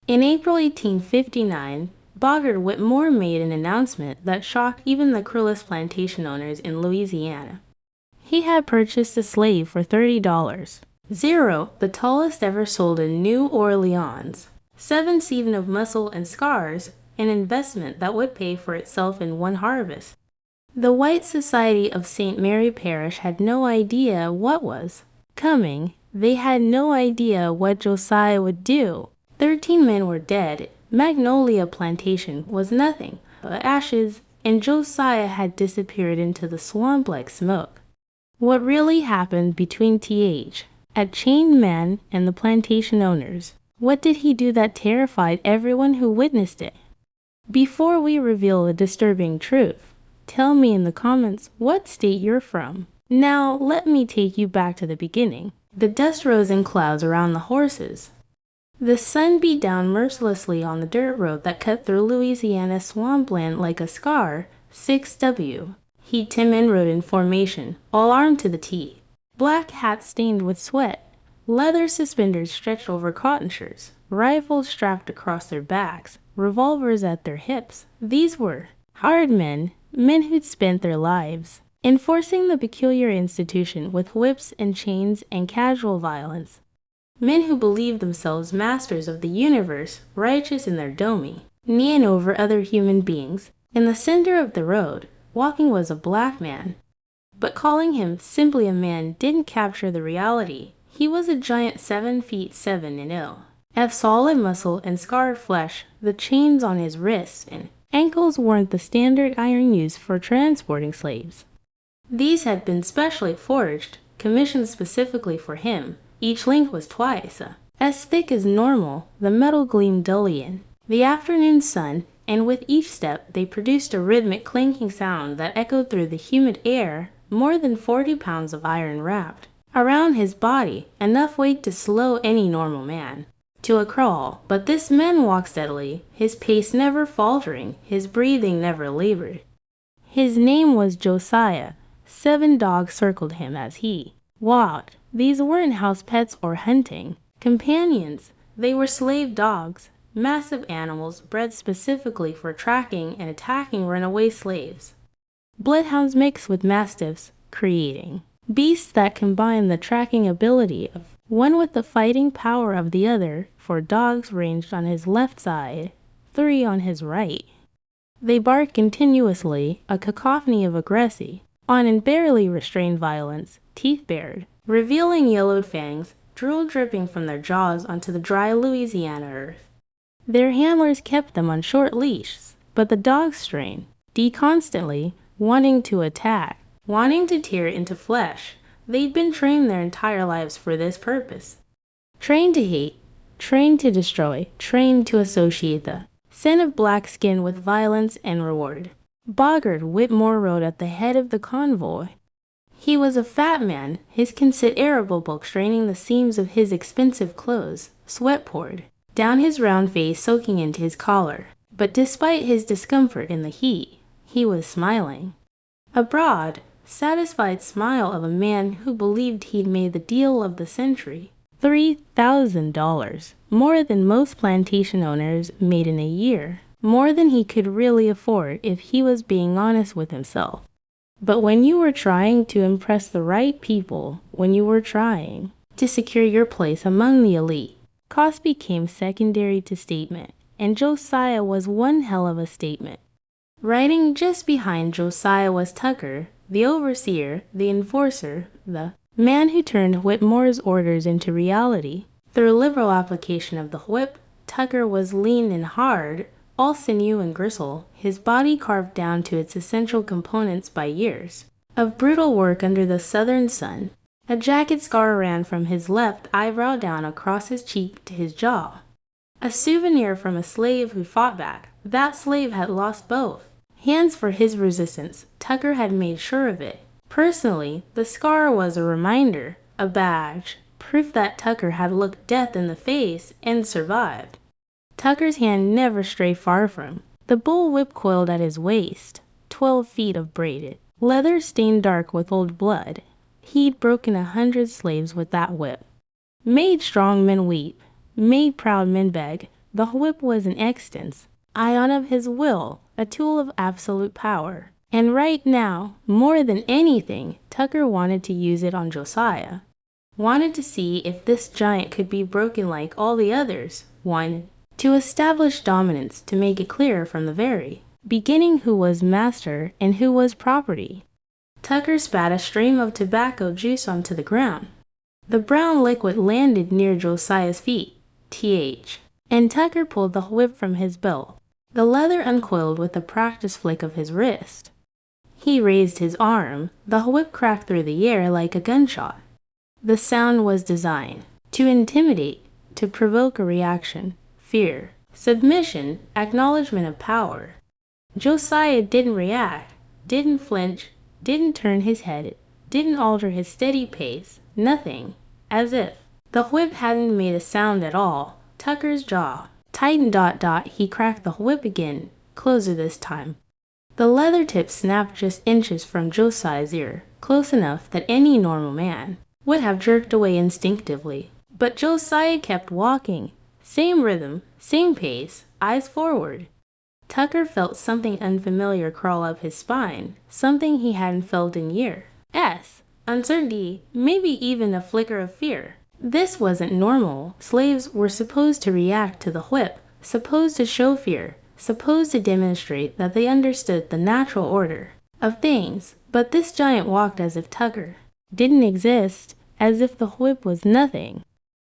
In April 1859, Bogart Whitmore made an announcement that shocked even the cruelest plantation owners in Louisiana. He had purchased a slave for $30. Zero, the tallest ever sold in New Orleans. 7 seven of muscle and scars, an investment that would pay for itself in one harvest. The white society of St. Mary Parish had no idea what was coming. They had no idea what Josiah would do. 13 men were dead. Magnolia Plantation was nothing but ashes, and Josiah had disappeared into the swamp like smoke. What really happened between Th. at Chained Man and the plantation owners? What did he do that terrified everyone who witnessed it? Before we reveal the disturbing truth, tell me in the comments what state you're from. Now let me take you back to the beginning. The dust rose in clouds around the horses. The sun beat down mercilessly on the dirt road that cut through Louisiana swampland like a scar. 6W. 10 men rode in formation, all armed to the teeth. Black hats stained with sweat. Leather suspenders stretched over cotton shirts. Rifles strapped across their backs. Revolvers at their hips. These were hard men, men who'd spent their lives enforcing the peculiar institution with whips and chains and casual violence. Men who believed themselves masters of the universe, righteous in their dominion over other human beings. In the center of the road, walking was a black man. But calling him simply a man didn't capture the reality. He was a giant 7 feet 7 in ill. Of solid muscle and scarred flesh, the chains on his wrists and ankles weren't the standard iron used for transporting slaves. These had been specially forged, commissioned specifically for him. Each link was twice as thick as normal. The metal gleamed dully in the afternoon sun, and with each step they produced a rhythmic clanking sound that echoed through the humid air. More than 40 pounds of iron wrapped around his body, enough weight to slow any normal man to a crawl. But this man walked steadily, his pace never faltering, his breathing never labored. His name was Josiah. 7 dogs circled him as he walked. These weren't house pets or hunting companions. They were slave dogs, massive animals bred specifically for tracking and attacking runaway slaves. Bloodhounds mixed with mastiffs, creating beasts that combine the tracking ability of one with the fighting power of the other. 4 dogs ranged on his left side, 3 on his right. They barked continuously, a cacophony of aggression on and barely restrained violence, teeth bared, revealing yellowed fangs, drool dripping from their jaws onto the dry Louisiana earth. Their handlers kept them on short leashes, but the dogs strained, constantly, wanting to attack, wanting to tear into flesh. They'd been trained their entire lives for this purpose. Trained to hate, trained to destroy, trained to associate the scent of black skin with violence and reward. Bogart Whitmore rode at the head of the convoy. He was a fat man, his considerable bulk straining the seams of his expensive clothes. Sweat poured down his round face, soaking into his collar. But despite his discomfort in the heat, he was smiling. A broad, satisfied smile of a man who believed he'd made the deal of the century. $3,000, more than most plantation owners made in a year, more than he could really afford if he was being honest with himself. But when you were trying to impress the right people, when you were trying to secure your place among the elite, cost became secondary to statement, and Josiah was one hell of a statement. Riding just behind Josiah was Tucker, the overseer, the enforcer, the man who turned Whitmore's orders into reality. Through liberal application of the whip, Tucker was lean and hard, all sinew and gristle, his body carved down to its essential components by years of brutal work under the southern sun. A jagged scar ran from his left eyebrow down across his cheek to his jaw. A souvenir from a slave who fought back. That slave had lost both hands for his resistance. Tucker had made sure of it. Personally, the scar was a reminder, a badge, proof that Tucker had looked death in the face and survived. Tucker's hand never strayed far from the bull whip coiled at his waist, 12 feet of braided leather stained dark with old blood. He'd broken 100 slaves with that whip. Made strong men weep, made proud men beg, The whip was an extense, ion of his will, a tool of absolute power. And right now, more than anything, Tucker wanted to use it on Josiah. Wanted to see if this giant could be broken like all the others. 1. To establish dominance, to make it clear from the very beginning who was master and who was property. Tucker spat a stream of tobacco juice onto the ground. The brown liquid landed near Josiah's feet, and Tucker pulled the whip from his belt. The leather uncoiled with a practiced flick of his wrist. He raised his arm. The whip cracked through the air like a gunshot. The sound was designed to intimidate, to provoke a reaction, fear, submission, acknowledgement of power. Josiah didn't react, didn't flinch, didn't turn his head, didn't alter his steady pace, nothing, as if the whip hadn't made a sound at all. Tucker's jaw tightened. He cracked the whip again, closer this time. The leather tip snapped just inches from Josiah's ear, close enough that any normal man would have jerked away instinctively. But Josiah kept walking. Same rhythm, same pace, eyes forward. Tucker felt something unfamiliar crawl up his spine, something he hadn't felt in years. Uncertainty, maybe even a flicker of fear. This wasn't normal. Slaves were supposed to react to the whip, supposed to show fear, supposed to demonstrate that they understood the natural order of things. But this giant walked as if Tucker didn't exist, as if the whip was nothing,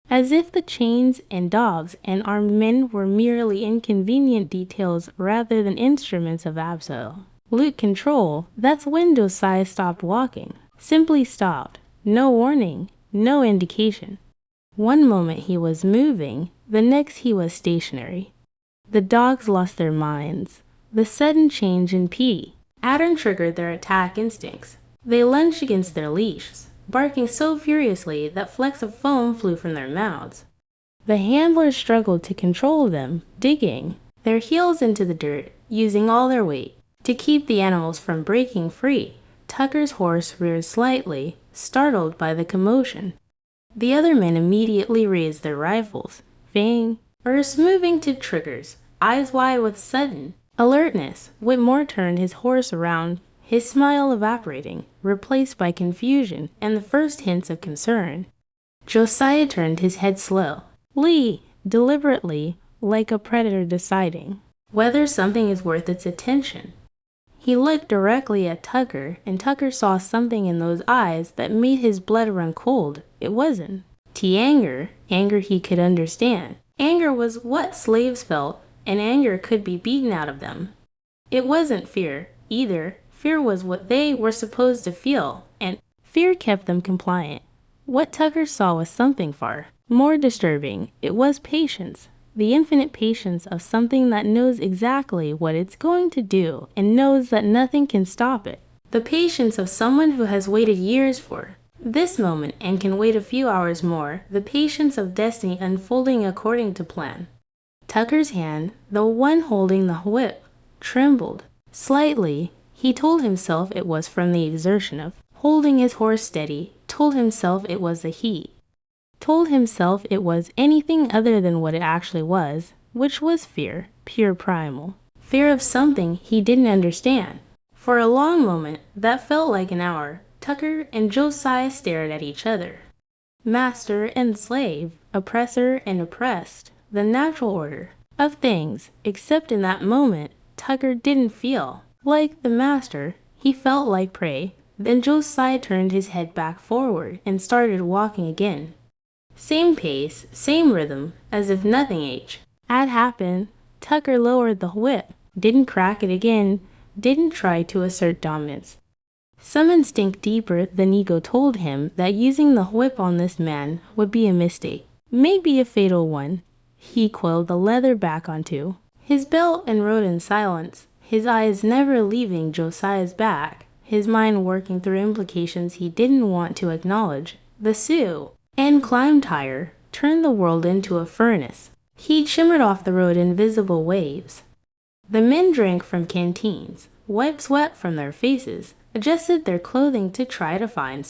as if the chains and dogs and armed men were merely inconvenient details rather than instruments of absolute control. That's when Josiah stopped walking. Simply stopped. No warning, no indication. One moment he was moving, the next he was stationary. The dogs lost their minds. The sudden change in pattern triggered their attack instincts. They lunged against their leashes, barking so furiously that flecks of foam flew from their mouths. The handlers struggled to control them, digging their heels into the dirt, using all their weight to keep the animals from breaking free. Tucker's horse reared slightly, startled by the commotion. The other men immediately raised their rifles, fingers moving to triggers, eyes wide with sudden alertness. Whitmore turned his horse around, his smile evaporating, replaced by confusion and the first hints of concern. Josiah turned his head slowly, deliberately, like a predator deciding whether something is worth its attention. He looked directly at Tucker, and Tucker saw something in those eyes that made his blood run cold. It wasn't anger he could understand. Anger was what slaves felt, and anger could be beaten out of them. It wasn't fear, either. Fear was what they were supposed to feel, and fear kept them compliant. What Tucker saw was something far more disturbing. It was patience. The infinite patience of something that knows exactly what it's going to do and knows that nothing can stop it. The patience of someone who has waited years for this moment and can wait a few hours more. The patience of destiny unfolding according to plan. Tucker's hand, the one holding the whip, trembled slightly. He told himself it was from the exertion of holding his horse steady, told himself it was the heat, told himself it was anything other than what it actually was, which was fear, pure primal. Fear of something he didn't understand. For a long moment, that felt like an hour, Tucker and Josiah stared at each other. Master and slave, oppressor and oppressed, the natural order of things, except in that moment, Tucker didn't feel like the master. He felt like prey. Then Josiah turned his head back forward and started walking again. Same pace, same rhythm, as if nothing had happened. Tucker lowered the whip, didn't crack it again, didn't try to assert dominance. Some instinct deeper than ego told him that using the whip on this man would be a mistake, maybe a fatal one. He coiled the leather back onto his belt and rode in silence, his eyes never leaving Josiah's back, his mind working through implications he didn't want to acknowledge. The Sioux and climbed higher, turned the world into a furnace. Heat shimmered off the road in visible waves. The men drank from canteens, wiped sweat from their faces, adjusted their clothing to try to find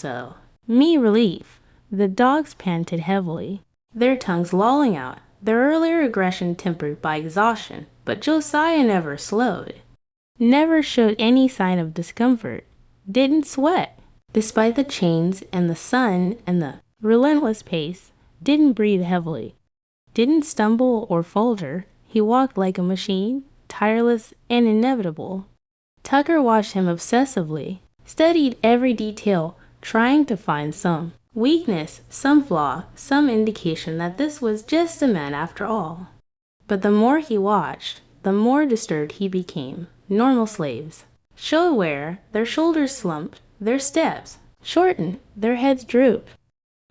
relief. The dogs panted heavily, their tongues lolling out, their earlier aggression tempered by exhaustion, but Josiah never slowed. Never showed any sign of discomfort. Didn't sweat. Despite the chains and the sun and the relentless pace, didn't breathe heavily. Didn't stumble or falter. He walked like a machine, tireless and inevitable. Tucker watched him obsessively, studied every detail, trying to find some weakness, some flaw, some indication that this was just a man after all. But the more he watched, the more disturbed he became. Normal slaves. Show wear, their shoulders slumped, their steps shortened, their heads drooped.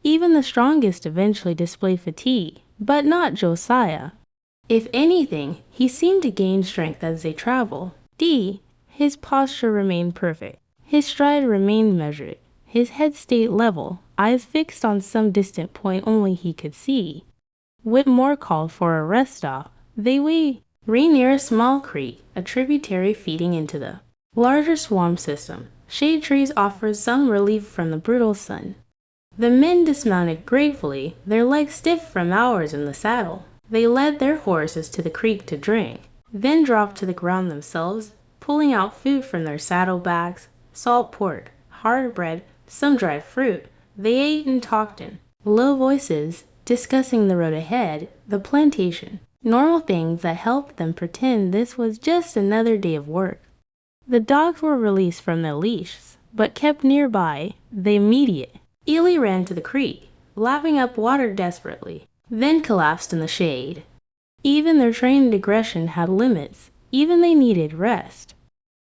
Even the strongest eventually displayed fatigue, but not Josiah. If anything, he seemed to gain strength as they traveled. His posture remained perfect. His stride remained measured. His head stayed level, eyes fixed on some distant point only he could see. Whitmore called for a rest stop. They ran near a small creek, a tributary feeding into the larger swamp system. Shade trees offered some relief from the brutal sun. The men dismounted gratefully, their legs stiff from hours in the saddle. They led their horses to the creek to drink, then dropped to the ground themselves, pulling out food from their saddlebags, salt pork, hard bread, some dried fruit. They ate and talked in low voices, discussing the road ahead, the plantation, normal things that helped them pretend this was just another day of work. The dogs were released from their leashes, but kept nearby, the immediate. Ely ran to the creek, lapping up water desperately, then collapsed in the shade. Even their trained aggression had limits. Even they needed rest.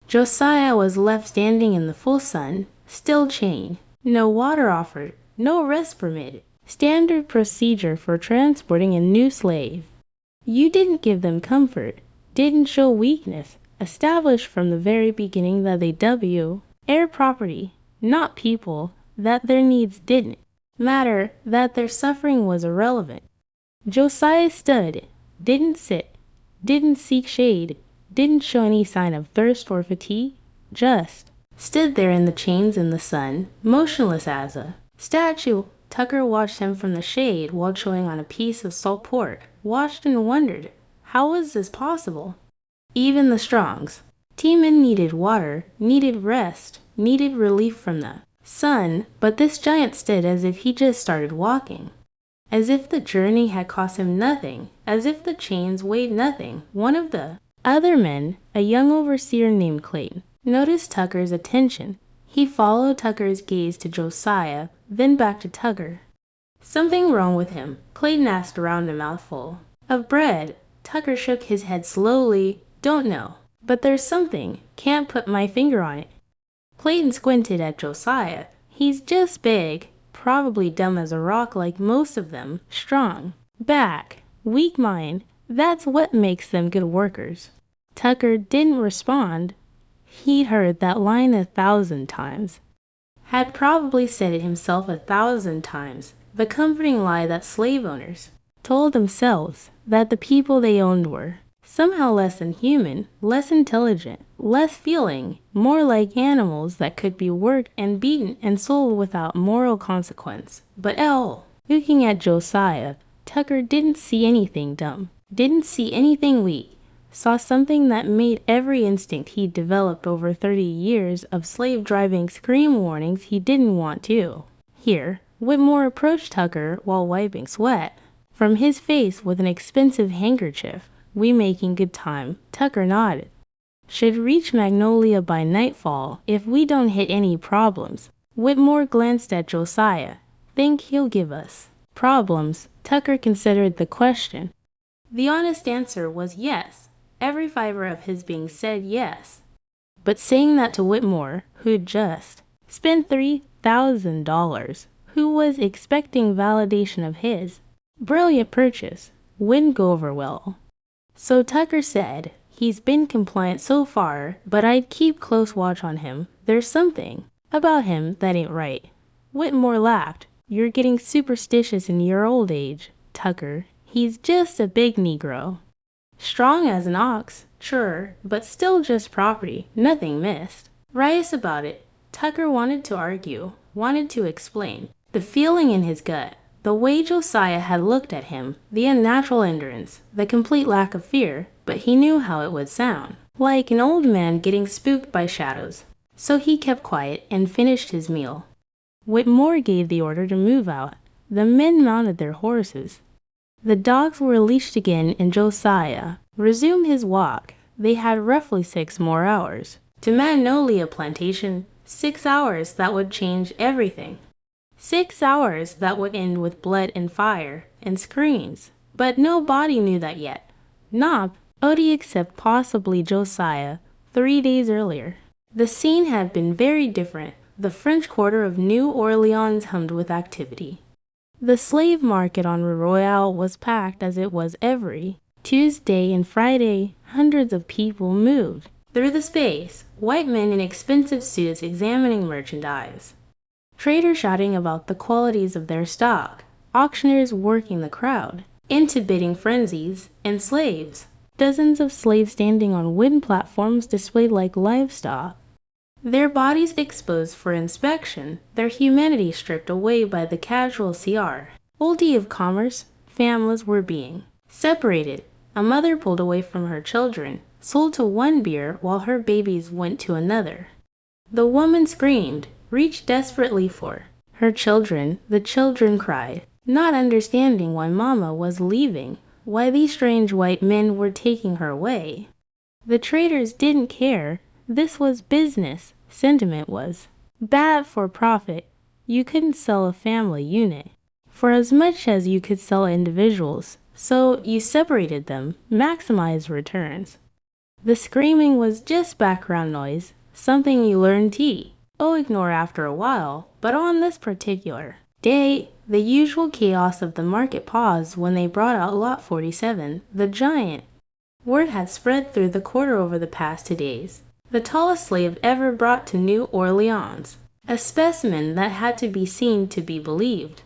Josiah was left standing in the full sun, still chained. No water offered, no rest permitted. Standard procedure for transporting a new slave. You didn't give them comfort, didn't show weakness. Established from the very beginning that they air property, not people, that their needs didn't matter, that their suffering was irrelevant. Josiah stood, didn't sit, didn't seek shade, didn't show any sign of thirst or fatigue, just stood there in the chains in the sun, motionless as a statue. Tucker watched him from the shade while chewing on a piece of salt pork, watched and wondered, how was this possible? Even the strongs. Teamen needed water, needed rest, needed relief from the sun, but this giant stood as if he just started walking. As if the journey had cost him nothing, as if the chains weighed nothing. One of the other men, a young overseer named Clayton, noticed Tucker's attention. He followed Tucker's gaze to Josiah, then back to Tucker. Something wrong with him? Clayton asked around a mouthful of bread. Tucker shook his head slowly. Don't know, but there's something. Can't put my finger on it. Clayton squinted at Josiah. He's just big, probably dumb as a rock like most of them, strong, back, weak mind. That's what makes them good workers. Tucker didn't respond. He'd heard that line 1,000 times. Had probably said it himself 1,000 times. The comforting lie that slave owners told themselves that the people they owned were somehow less than human, less intelligent, less feeling, more like animals that could be worked and beaten and sold without moral consequence. But looking at Josiah, Tucker didn't see anything dumb, didn't see anything weak, saw something that made every instinct he'd developed over 30 years of slave driving scream warnings he didn't want to. Here, Whitmore approached Tucker while wiping sweat from his face with an expensive handkerchief. We making good time. Tucker nodded. Should reach Magnolia by nightfall if we don't hit any problems. Whitmore glanced at Josiah. Think he'll give us problems? Tucker considered the question. The honest answer was yes. Every fiber of his being said yes. But saying that to Whitmore, who'd just spent $3,000, who was expecting validation of his brilliant purchase, wouldn't go over well. So Tucker said, he's been compliant so far, but I'd keep close watch on him. There's something about him that ain't right. Whitmore laughed. You're getting superstitious in your old age, Tucker. He's just a big Negro. Strong as an ox, sure, but still just property, nothing missed. Riotous about it, Tucker wanted to argue, wanted to explain. The feeling in his gut, The way Josiah had looked at him, the unnatural endurance, the complete lack of fear, but he knew how it would sound. Like an old man getting spooked by shadows. So he kept quiet and finished his meal. Whitmore gave the order to move out. The men mounted their horses. The dogs were leashed again and Josiah resumed his walk. They had roughly 6 more hours. To Magnolia Plantation, 6 hours that would change everything. 6 hours that would end with blood and fire and screams. But nobody knew that yet. Nobody except possibly Josiah 3 days earlier. The scene had been very different. The French Quarter of New Orleans hummed with activity. The slave market on Rue Royale was packed as it was every Tuesday and Friday. Hundreds of people moved through the space, white men in expensive suits examining merchandise, traders shouting about the qualities of their stock, auctioneers working the crowd into bidding frenzies, and slaves. Dozens of slaves standing on wooden platforms displayed like livestock, their bodies exposed for inspection, their humanity stripped away by the casual CR. Ulti of commerce, families were being separated. A mother pulled away from her children, sold to one beer while her babies went to another. The woman screamed, reached desperately for her children. The children cried, not understanding why Mama was leaving, why these strange white men were taking her away. The traders didn't care. This was business. Sentiment was bad for profit. You couldn't sell a family unit for as much as you could sell individuals, so you separated them, maximized returns. The screaming was just background noise, something you learn to ignore after a while, but on this particular day, the usual chaos of the market paused when they brought out Lot 47, the giant. Word had spread through the quarter over the past 2 days. The tallest slave ever brought to New Orleans, a specimen that had to be seen to be believed.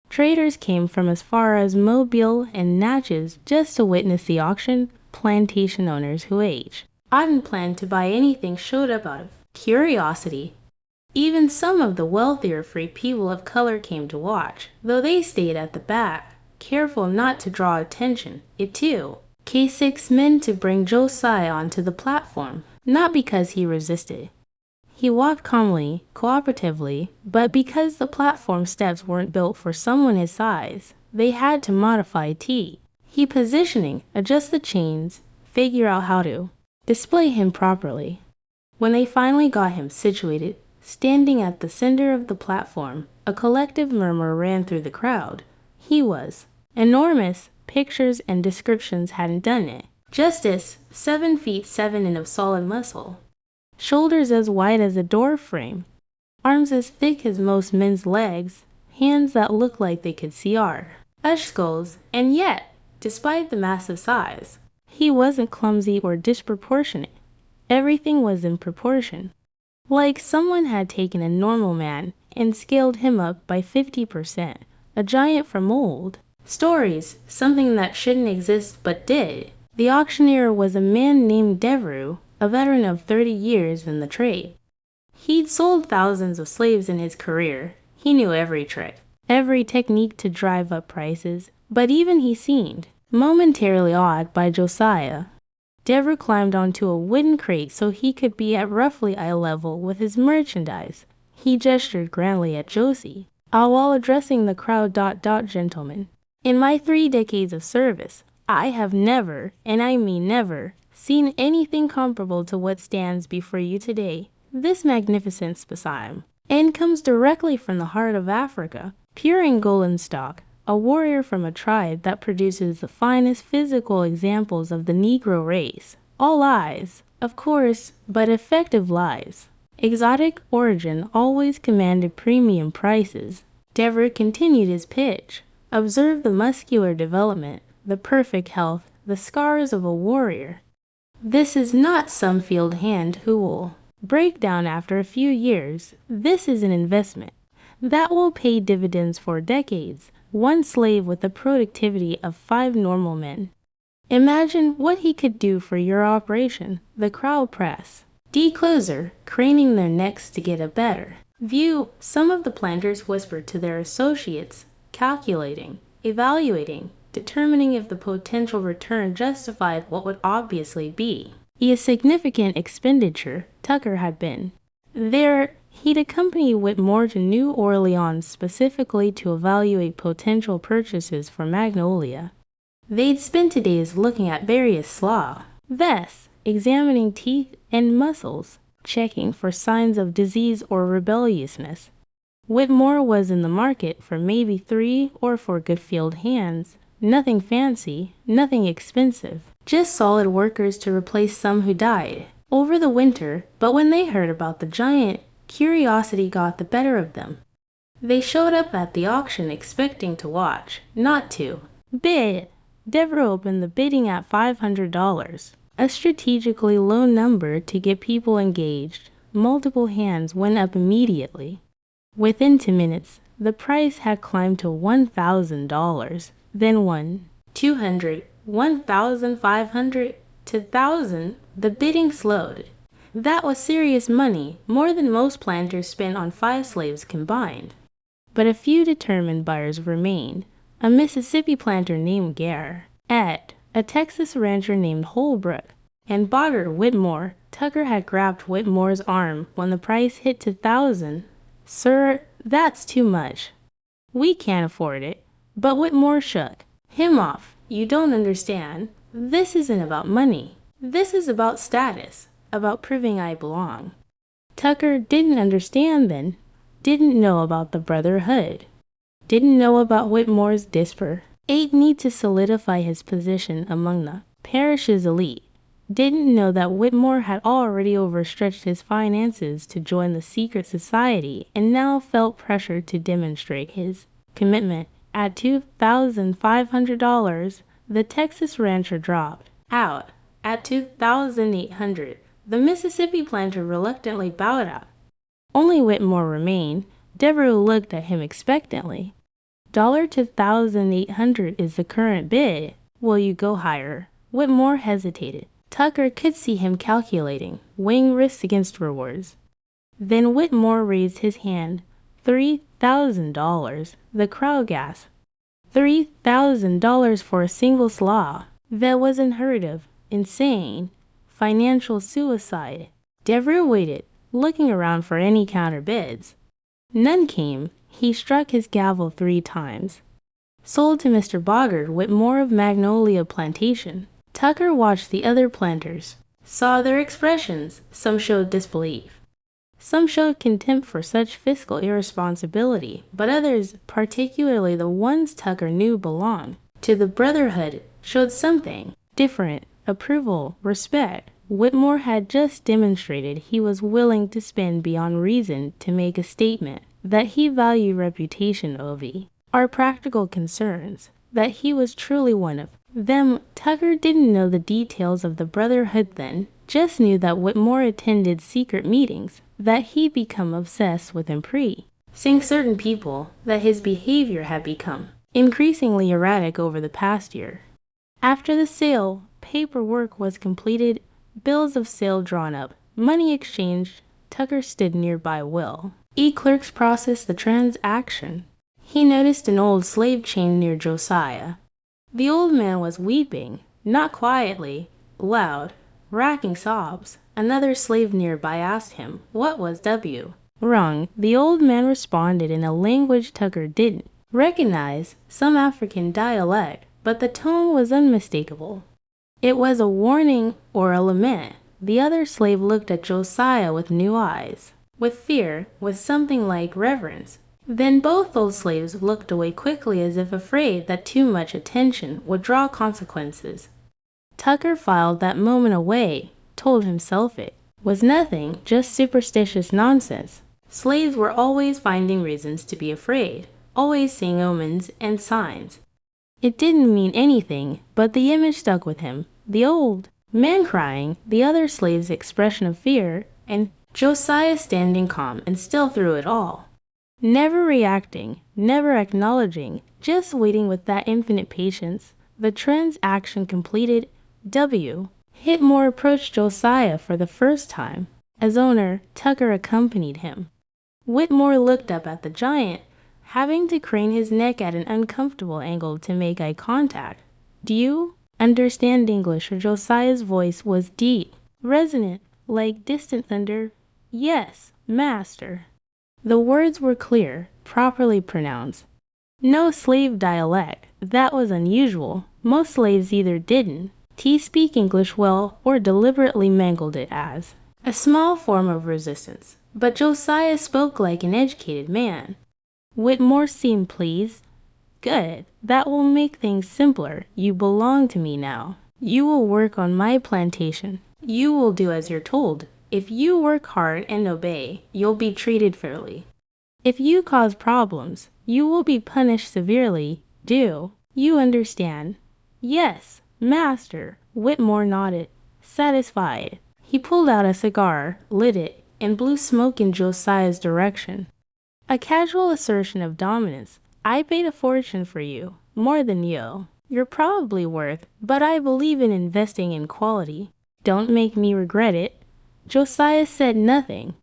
Traders came from as far as Mobile and Natchez just to witness the auction. Plantation owners who hadn't planned to buy anything showed up out of curiosity. Even some of the wealthier free people of color came to watch, though they stayed at the back, careful not to draw attention. It too K6 men to bring Josiah onto the platform, not because he resisted. He walked calmly, cooperatively, but because the platform steps weren't built for someone his size, they had to modify he positioning, adjust the chains, figure out how to display him properly. When they finally got him situated, standing at the center of the platform, a collective murmur ran through the crowd. He was enormous. Pictures and descriptions hadn't done it justice. 7 feet 7 of solid muscle, shoulders as wide as a door frame, arms as thick as most men's legs, hands that looked like they could CR, skulls, and yet, despite the massive size, he wasn't clumsy or disproportionate. Everything was in proportion. Like someone had taken a normal man and scaled him up by 50%, a giant from old stories, something that shouldn't exist but did. The auctioneer was a man named Devereux, a veteran of 30 years in the trade. He'd sold thousands of slaves in his career. He knew every trick, every technique to drive up prices, but even he seemed momentarily awed by Josiah. Devereux climbed onto a wooden crate so he could be at roughly eye level with his merchandise. He gestured grandly at Josie, all while addressing the crowd. Gentlemen, in my 3 decades of service, I have never, and I mean never, seen anything comparable to what stands before you today. This magnificent specimen, and comes directly from the heart of Africa, pure Angolan stock, a warrior from a tribe that produces the finest physical examples of the Negro race. All lies, of course, but effective lies. Exotic origin always commanded premium prices. Devereux continued his pitch. Observe the muscular development, the perfect health, the scars of a warrior. This is not some field hand who will break down after a few years. This is an investment that will pay dividends for decades. One slave with the productivity of 5 normal men. Imagine what he could do for your operation. The crowd press. Closer, craning their necks to get a better view. Some of the planters whispered to their associates, calculating, evaluating, determining if the potential return justified what would obviously be a significant expenditure. Tucker had been. There, he'd accompanied Whitmore to New Orleans specifically to evaluate potential purchases for Magnolia. They'd spent days looking at various slaw vests, examining teeth and muscles, checking for signs of disease or rebelliousness. Whitmore was in the market for maybe 3 or 4 good field hands. Nothing fancy, nothing expensive, just solid workers to replace some who died over the winter. But when they heard about the giant, curiosity got the better of them. They showed up at the auction expecting to watch, not to bid. Devereux opened the bidding at $500, a strategically low number to get people engaged. Multiple hands went up immediately. Within 2 minutes, the price had climbed to $1,000. Then $200, $1,500 to $1,000. The bidding slowed. That was serious money, more than most planters spent on 5 slaves combined. But a few determined buyers remained. A Mississippi planter named Gare, Ed, a Texas rancher named Holbrook, and Boggart Whitmore. Tucker had grabbed Whitmore's arm when the price hit to $1,000. "Sir, that's too much. We can't afford it." But Whitmore shook him off. "You don't understand. This isn't about money. This is about status, about proving I belong." Tucker didn't understand then, didn't know about the brotherhood, didn't know about Whitmore's disper. Eight need to solidify his position among the Parish's elite. Didn't know that Whitmore had already overstretched his finances to join the secret society and now felt pressure to demonstrate his commitment. At $2,500, the Texas rancher dropped out. At $2,800, the Mississippi planter reluctantly bowed out. Only Whitmore remained. Devereux looked at him expectantly. $2,800 is the current bid. Will you go higher? Whitmore hesitated. Tucker could see him calculating, weighing risks against rewards. Then Whitmore raised his hand. $3,000. The crowd gasped. $3,000 for a single slaw. That was unheard of, insane, financial suicide. Devereux waited, looking around for any counter bids. None came. He struck his gavel 3 times. Sold to Mr. Boggart Whitmore of Magnolia Plantation. Tucker watched the other planters, saw their expressions. Some showed disbelief. Some showed contempt for such fiscal irresponsibility, but others, particularly the ones Tucker knew belonged to the brotherhood, showed something different: approval, respect. Whitmore had just demonstrated he was willing to spend beyond reason to make a statement that he valued reputation over our practical concerns, that he was truly one of them. Tucker didn't know the details of the brotherhood then, just knew that Whitmore attended secret meetings, that he'd become obsessed with seeing certain people, that his behavior had become increasingly erratic over the past year. After the sale, paperwork was completed, bills of sale drawn up, money exchanged. Tucker stood nearby Will. Clerks processed the transaction. He noticed an old slave chained near Josiah. The old man was weeping, not quietly, loud, racking sobs. Another slave nearby asked him what was wrong. The old man responded in a language Tucker didn't recognize, some African dialect, but the tone was unmistakable. It was a warning or a lament. The other slave looked at Josiah with new eyes, with fear, with something like reverence. Then both old slaves looked away quickly as if afraid that too much attention would draw consequences. Tucker filed that moment away, told himself it was nothing, just superstitious nonsense. Slaves were always finding reasons to be afraid, always seeing omens and signs. It didn't mean anything, but the image stuck with him. The old man crying, the other slave's expression of fear, and Josiah standing calm and still through it all. Never reacting, never acknowledging, just waiting with that infinite patience. The transaction completed. Whitmore approached Josiah for the first time. As owner, Tucker accompanied him. Whitmore looked up at the giant, having to crane his neck at an uncomfortable angle to make eye contact. Do you understand English? Josiah's voice was deep, resonant, like distant thunder. Yes, master. The words were clear, properly pronounced. No slave dialect. That was unusual. Most slaves either didn't speak English well or deliberately mangled it as a small form of resistance. But Josiah spoke like an educated man. Whitmore seemed pleased. Good. That will make things simpler. You belong to me now. You will work on my plantation. You will do as you're told. If you work hard and obey, you'll be treated fairly. If you cause problems, you will be punished severely. Do you understand? Yes, master. Whitmore nodded, satisfied. He pulled out a cigar, lit it, and blew smoke in Josiah's direction. A casual assertion of dominance. I paid a fortune for you, more than you're probably worth, but I believe in investing in quality. Don't make me regret it. Josiah said nothing.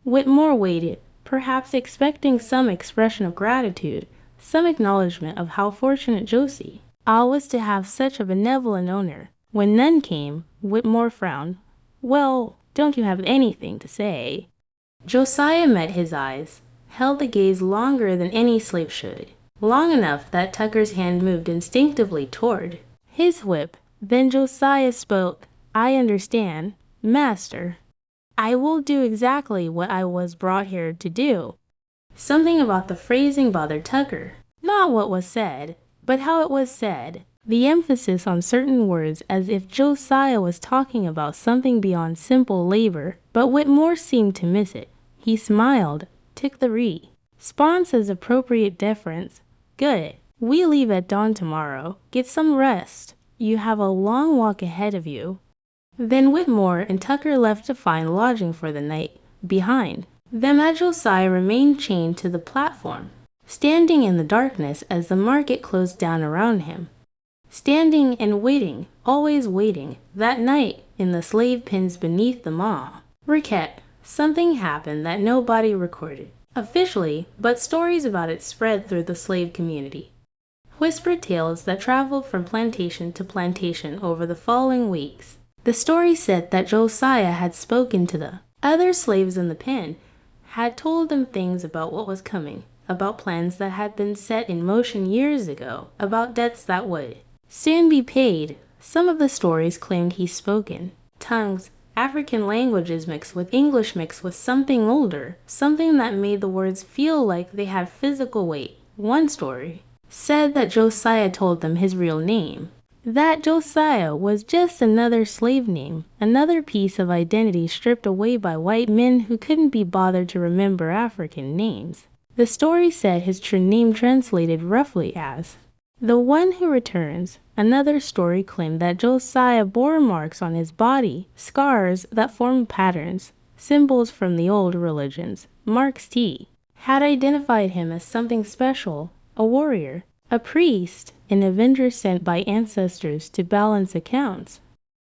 Whitmore waited, perhaps expecting some expression of gratitude, some acknowledgement of how fortunate Josie was to have such a benevolent owner. When none came, Whitmore frowned. Well, don't you have anything to say? Josiah met his eyes, held the gaze longer than any slave should, long enough that Tucker's hand moved instinctively toward his whip. Then Josiah spoke. I understand, master. I will do exactly what I was brought here to do. Something about the phrasing bothered Tucker. Not what was said, but how it was said. The emphasis on certain words as if Josiah was talking about something beyond simple labor, but Whitmore seemed to miss it. He smiled, took the response as appropriate deference. Good. We leave at dawn tomorrow. Get some rest. You have a long walk ahead of you. Then Whitmore and Tucker left to find lodging for the night. Behind them, Josiah remained chained to the platform, standing in the darkness as the market closed down around him. Standing and waiting, always waiting. That night, in the slave pens beneath the market, something happened that nobody recorded officially, but stories about it spread through the slave community. Whispered tales that traveled from plantation to plantation over the following weeks. The story said that Josiah had spoken to the other slaves in the pen, had told them things about what was coming, about plans that had been set in motion years ago, about debts that would soon be paid. Some of the stories claimed he spoken tongues, African languages mixed with English mixed with something older, something that made the words feel like they had physical weight. One story said that Josiah told them his real name, that Josiah was just another slave name, another piece of identity stripped away by white men who couldn't be bothered to remember African names. The story said his true name translated roughly as the one who returns. Another story claimed that Josiah bore marks on his body, scars that formed patterns, symbols from the old religions. Marks had identified him as something special, a warrior, a priest, an avenger sent by ancestors to balance accounts.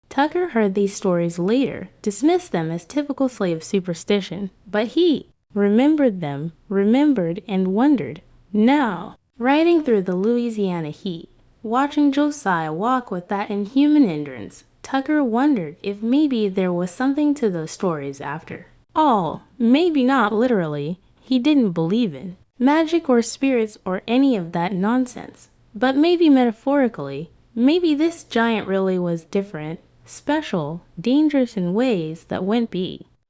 Tucker heard these stories later, dismissed them as typical slave superstition, but he remembered them, remembered and wondered. Now, riding through the Louisiana heat, watching Josiah walk with that inhuman endurance, Tucker wondered if maybe there was something to those stories after all. Maybe not literally. He didn't believe in magic or spirits or any of that nonsense. But maybe metaphorically, maybe this giant really was different, special, dangerous in ways that went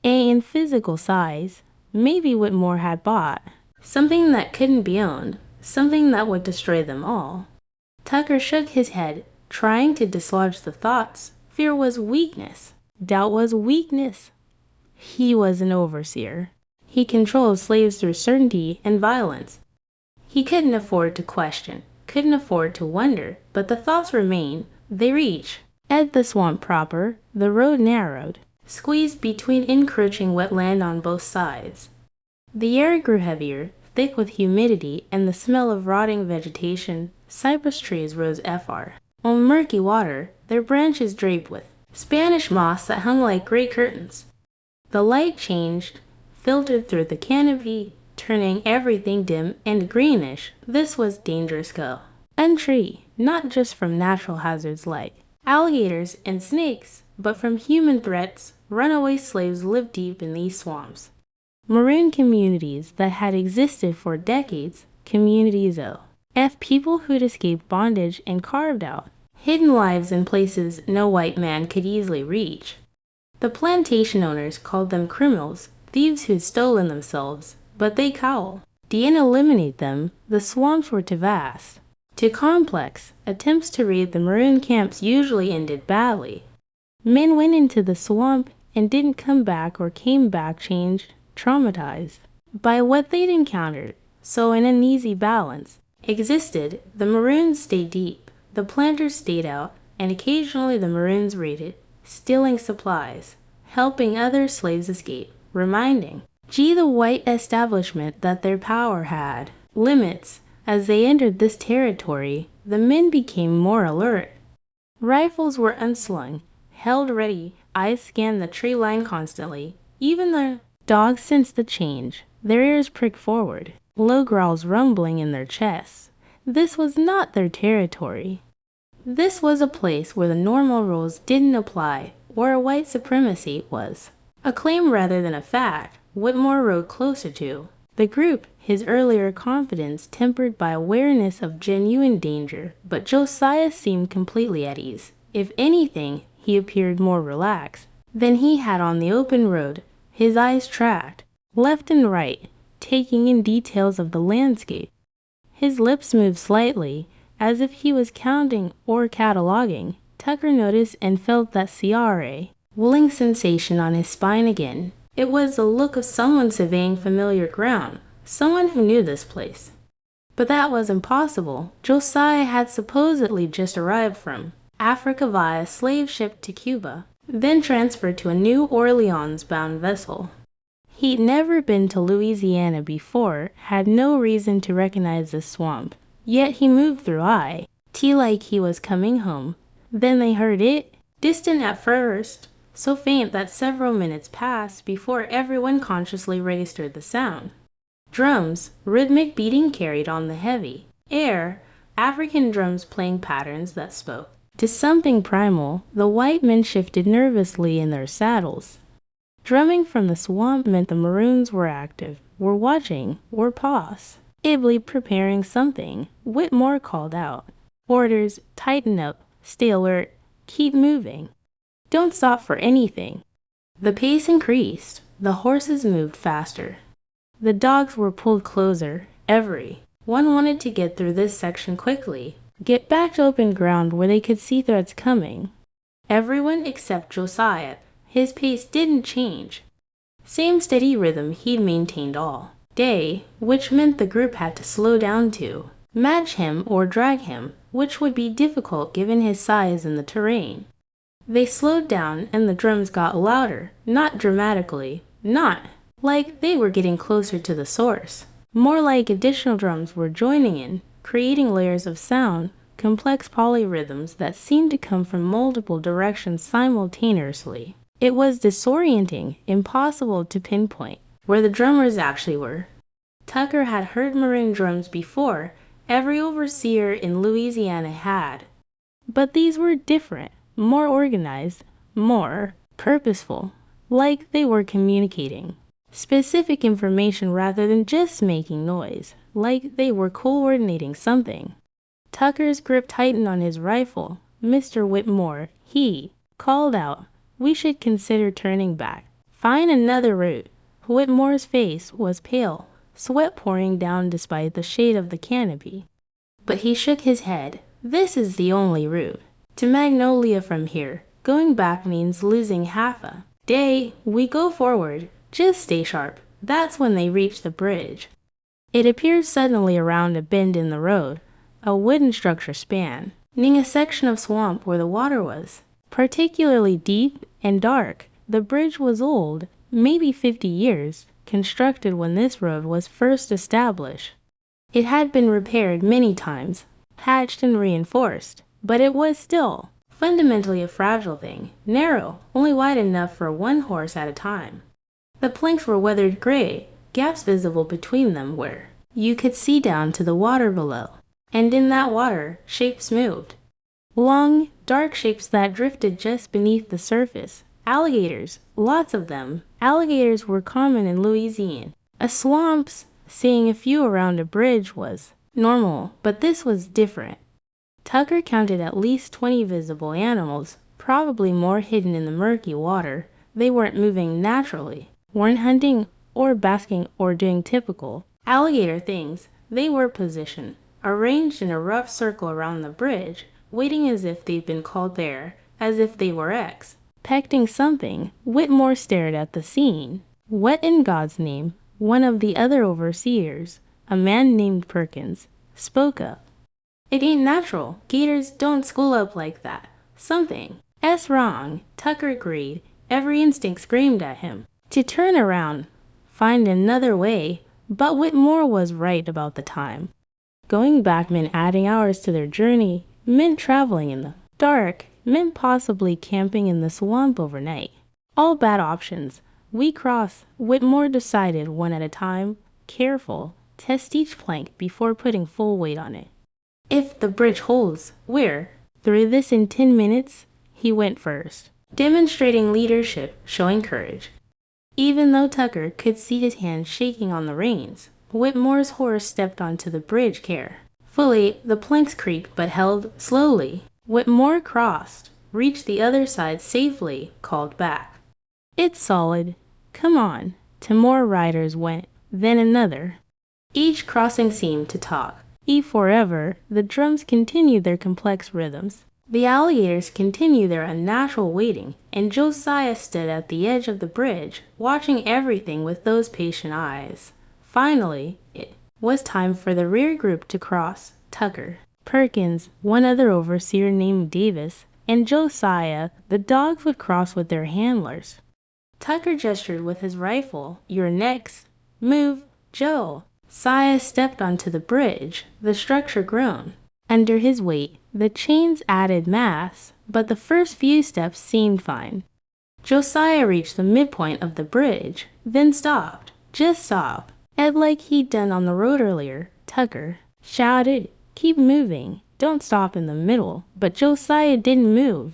in physical size. Maybe Whitmore had bought something that couldn't be owned, something that would destroy them all. Tucker shook his head, trying to dislodge the thoughts. Fear was weakness. Doubt was weakness. He was an overseer. He controlled slaves through certainty and violence. He couldn't afford to question, couldn't afford to wonder, but the thoughts remained. They reached the swamp proper. The road narrowed, squeezed between encroaching wetland on both sides. The air grew heavier, thick with humidity and the smell of rotting vegetation. Cypress trees rose far on murky water, their branches draped with Spanish moss that hung like great curtains. The light changed, filtered through the canopy, turning everything dim and greenish. This was dangerous go. Entry, not just from natural hazards like alligators and snakes, but from human threats. Runaway slaves lived deep in these swamps. Maroon communities that had existed for decades, communities of people who'd escaped bondage and carved out hidden lives in places no white man could easily reach. The plantation owners called them criminals, thieves who'd stolen themselves, but they cowl. To eliminate them, the swamps were too vast, too complex. Attempts to raid the maroon camps usually ended badly. Men went into the swamp and didn't come back or came back changed, traumatized by what they'd encountered. So an uneasy balance existed. The maroons stayed deep, the planters stayed out, and occasionally the maroons raided, stealing supplies, helping other slaves escape, reminding the white establishment that their power had limits. As they entered this territory, the men became more alert. Rifles were unslung, held ready. Eyes scanned the tree line constantly. Even the dogs sensed the change. Their ears pricked forward, low growls rumbling in their chests. This was not their territory. This was a place where the normal rules didn't apply, where white supremacy was a claim rather than a fact. Whitmore rode closer to the group, his earlier confidence tempered by awareness of genuine danger, but Josiah seemed completely at ease. If anything, he appeared more relaxed than he had on the open road. His eyes tracked left and right, taking in details of the landscape. His lips moved slightly, as if he was counting or cataloging. Tucker noticed and felt that willing sensation on his spine again. It was the look of someone surveying familiar ground, someone who knew this place. But that was impossible. Josiah had supposedly just arrived from Africa via slave ship to Cuba, then transferred to a New Orleans-bound vessel. He'd never been to Louisiana before, had no reason to recognize the swamp. Yet he moved through like he was coming home. Then they heard it, distant at first, so faint that several minutes passed before everyone consciously registered the sound. Drums, rhythmic beating carried on the heavy air, African drums playing patterns that spoke to something primal. The white men shifted nervously in their saddles. Drumming from the swamp meant the maroons were active, were watching, were possibly preparing something. Whitmore called out orders: tighten up, stay alert, keep moving. Don't stop for anything. The pace increased. The horses moved faster. The dogs were pulled closer. Every one wanted to get through this section quickly, get back to open ground where they could see threats coming. Everyone except Josiah. His pace didn't change. Same steady rhythm he'd maintained all day, which meant the group had to slow down to match him or drag him, which would be difficult given his size and the terrain. They slowed down and the drums got louder, not dramatically, not like they were getting closer to the source. More like additional drums were joining in, creating layers of sound, complex polyrhythms that seemed to come from multiple directions simultaneously. It was disorienting, impossible to pinpoint where the drummers actually were. Tucker had heard maroon drums before. Every overseer in Louisiana had. But these were different, more organized, more purposeful, like they were communicating specific information rather than just making noise, like they were coordinating something. Tucker's grip tightened on his rifle. Mr. Whitmore, he called out, we should consider turning back. Find another route. Whitmore's face was pale, sweat pouring down despite the shade of the canopy. But he shook his head. This is the only route. To Magnolia from here. Going back means losing half a day. We go forward. Just stay sharp. That's when they reached the bridge. It appeared suddenly around a bend in the road. A wooden structure spanning a section of swamp where the water was particularly deep and dark. The bridge was old, maybe 50 years, constructed when this road was first established. It had been repaired many times, patched and reinforced, but it was still fundamentally a fragile thing, narrow, only wide enough for one horse at a time. The planks were weathered gray, gaps visible between them where you could see down to the water below. And in that water, shapes moved. Long, dark shapes that drifted just beneath the surface. Alligators, lots of them. Alligators were common in Louisiana. Swamps, seeing a few around a bridge was normal, but this was different. Tucker counted at least 20 visible animals, probably more hidden in the murky water. They weren't moving naturally, weren't hunting or basking or doing typical alligator things. They were positioned, arranged in a rough circle around the bridge, waiting as if they'd been called there, as if they were expecting something. Whitmore stared at the scene. What in God's name? One of the other overseers, a man named Perkins, spoke up. It ain't natural. Gators don't school up like that. Something's wrong. Tucker agreed. Every instinct screamed at him to turn around, find another way, but Whitmore was right about the time. Going back meant adding hours to their journey, meant traveling in the dark, meant possibly camping in the swamp overnight. All bad options. We cross, Whitmore decided one at a time. Careful, test each plank before putting full weight on it. If the bridge holds, we're through this in 10 minutes. He went first, demonstrating leadership, showing courage. Even though Tucker could see his hands shaking on the reins, Whitmore's horse stepped onto the bridge carefully. The planks creaked but held slowly. Whitmore crossed, reached the other side safely, called back. It's solid. Come on. To more riders went, then another. Each crossing seemed to talk. Forever, the drums continued their complex rhythms. The alligators continued their unnatural waiting, and Josiah stood at the edge of the bridge, watching everything with those patient eyes. Finally, it was time for the rear group to cross. Tucker, Perkins, one other overseer named Davis, and Josiah, the dogs, would cross with their handlers. Tucker gestured with his rifle. You're next. Move, Joe. Josiah stepped onto the bridge. The structure groaned under his weight. The chains added mass, but the first few steps seemed fine. Josiah reached the midpoint of the bridge, then stopped. Just stop. And like he'd done on the road earlier, Tucker shouted, keep moving. Don't stop in the middle. But Josiah didn't move.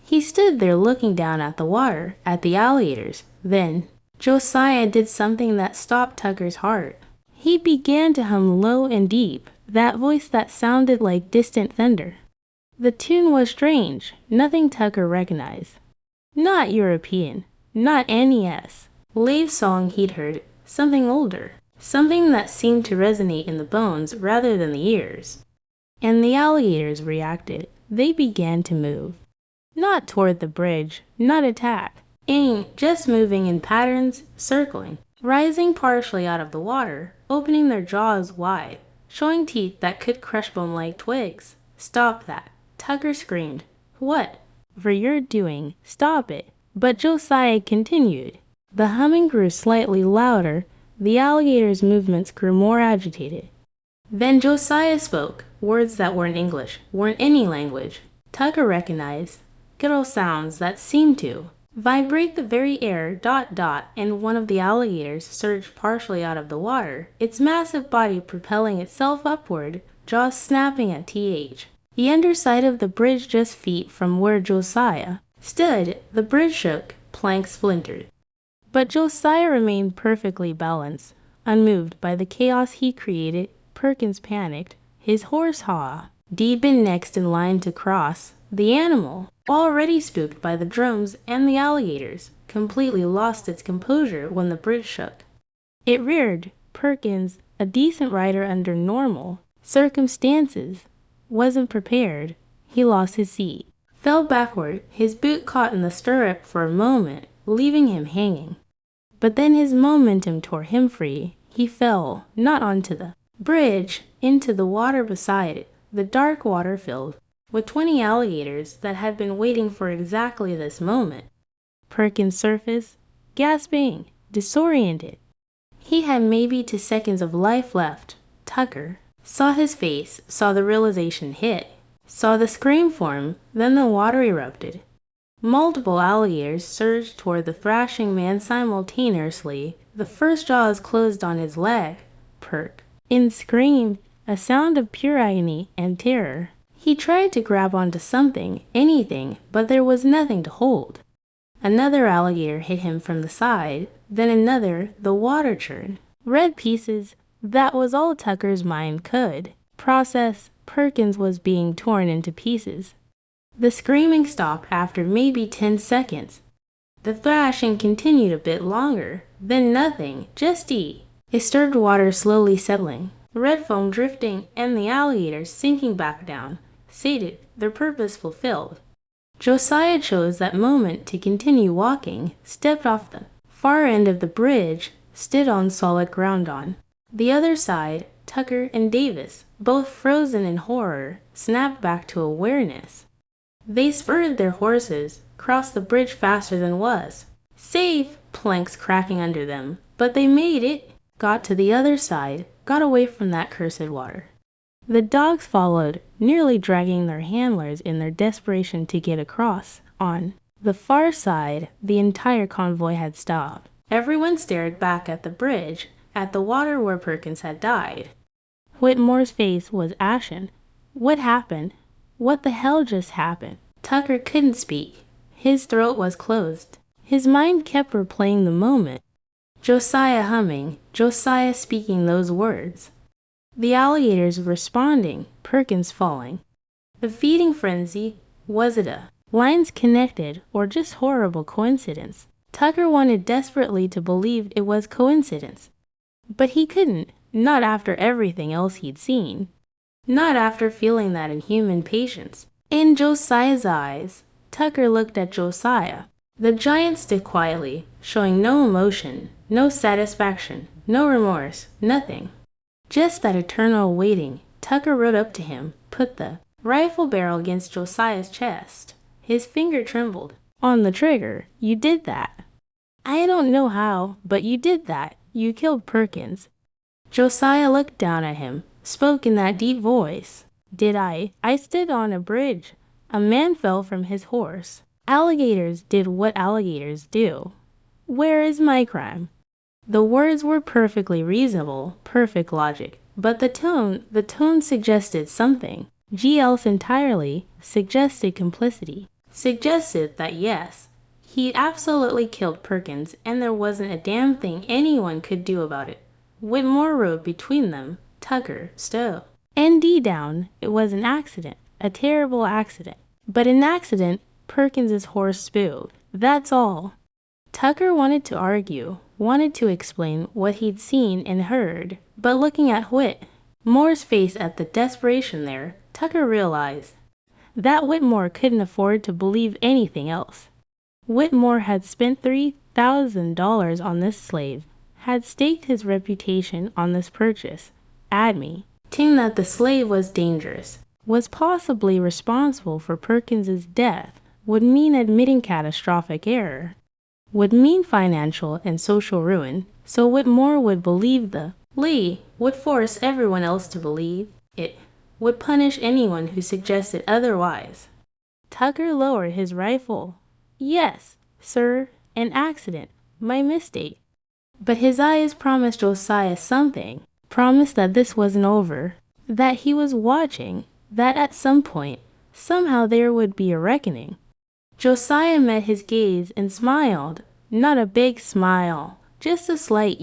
He stood there looking down at the water, at the alligators. Then Josiah did something that stopped Tucker's heart. He began to hum low and deep, that voice that sounded like distant thunder. The tune was strange, nothing Tucker recognized. Not European, not NES. Lave's song he'd heard, something older, something that seemed to resonate in the bones rather than the ears. And the alligators reacted. They began to move. Not toward the bridge, not attack. Just moving in patterns, circling, rising partially out of the water, opening their jaws wide, showing teeth that could crush bone like twigs. Stop that. Tucker screamed. What? For your doing. Stop it. But Josiah continued. The humming grew slightly louder. The alligator's movements grew more agitated. Then Josiah spoke, words that weren't English, weren't any language. Tucker recognized guttural sounds that seemed to vibrate the very air, and one of the alligators surged partially out of the water, its massive body propelling itself upward, jaws snapping at TH. The underside of the bridge just feet from where Josiah stood, the bridge shook, planks splintered. But Josiah remained perfectly balanced, unmoved by the chaos he created. Perkins panicked. His horse haw, deep in next in line to cross. The animal, already spooked by the drums and the alligators, completely lost its composure when the bridge shook. It reared. Perkins, a decent rider under normal circumstances, wasn't prepared. He lost his seat, fell backward, his boot caught in the stirrup for a moment, leaving him hanging. But then his momentum tore him free. He fell, not onto the bridge, into the water beside it, the dark water filled with 20 alligators that had been waiting for exactly this moment. Perkins surfaced, gasping, disoriented. He had maybe 2 seconds of life left. Tucker saw his face, saw the realization hit, saw the scream form, then the water erupted. Multiple alligators surged toward the thrashing man simultaneously. The first jaws closed on his leg. Perk and screamed, a sound of pure agony and terror. He tried to grab onto something, anything, but there was nothing to hold. Another alligator hit him from the side, then another, the water churned. Red pieces, that was all Tucker's mind could process. Perkins was being torn into pieces. The screaming stopped after maybe 10 seconds. The thrashing continued a bit longer, then nothing, just disturbed water slowly settling, red foam drifting, and the alligators sinking back down, sated, their purpose fulfilled. Josiah chose that moment to continue walking, stepped off the far end of the bridge, stood on solid ground on the other side. Tucker and Davis, both frozen in horror, snapped back to awareness. They spurred their horses, crossed the bridge faster than was safe, planks cracking under them, but they made it, got to the other side, got away from that cursed water. The dogs followed, nearly dragging their handlers in their desperation to get across. On the far side, the entire convoy had stopped. Everyone stared back at the bridge, at the water where Perkins had died. Whitmore's face was ashen. What happened? What the hell just happened? Tucker couldn't speak. His throat was closed. His mind kept replaying the moment. Josiah humming, Josiah speaking those words. The alligators responding, Perkins falling. The feeding frenzy, was it a lines connected or just horrible coincidence? Tucker wanted desperately to believe it was coincidence. But he couldn't, not after everything else he'd seen. Not after feeling that inhuman patience. In Josiah's eyes, Tucker looked at Josiah. The giant stood quietly, showing no emotion, no satisfaction, no remorse, nothing. Just that eternal waiting. Tucker rode up to him, put the rifle barrel against Josiah's chest. His finger trembled. On the trigger. You did that. I don't know how, but you did that. You killed Perkins. Josiah looked down at him, spoke in that deep voice. Did I? I stood on a bridge. A man fell from his horse. Alligators did what alligators do. Where is my crime? The words were perfectly reasonable, perfect logic, but the tone suggested something. Else entirely suggested complicity. Suggested that yes, he absolutely killed Perkins and there wasn't a damn thing anyone could do about it. Whitmore rode between them, Tucker, Stowe. ND down, it was an accident, a terrible accident. But an accident, Perkins's horse spilled. That's all. Tucker wanted to argue, wanted to explain what he'd seen and heard, but looking at Whitmore's face at the desperation there, Tucker realized that Whitmore couldn't afford to believe anything else. Whitmore had spent $3,000 on this slave, had staked his reputation on this purchase, admitting that the slave was dangerous, was possibly responsible for Perkins's death, would mean admitting catastrophic error, would mean financial and social ruin, so Whitmore would believe the Lee would force everyone else to believe it, would punish anyone who suggested otherwise. Tucker lowered his rifle. Yes, sir, an accident, my mistake. But his eyes promised Josiah something, promised that this wasn't over, that he was watching, that at some point, somehow there would be a reckoning. Josiah met his gaze and smiled, not a big smile, just a slight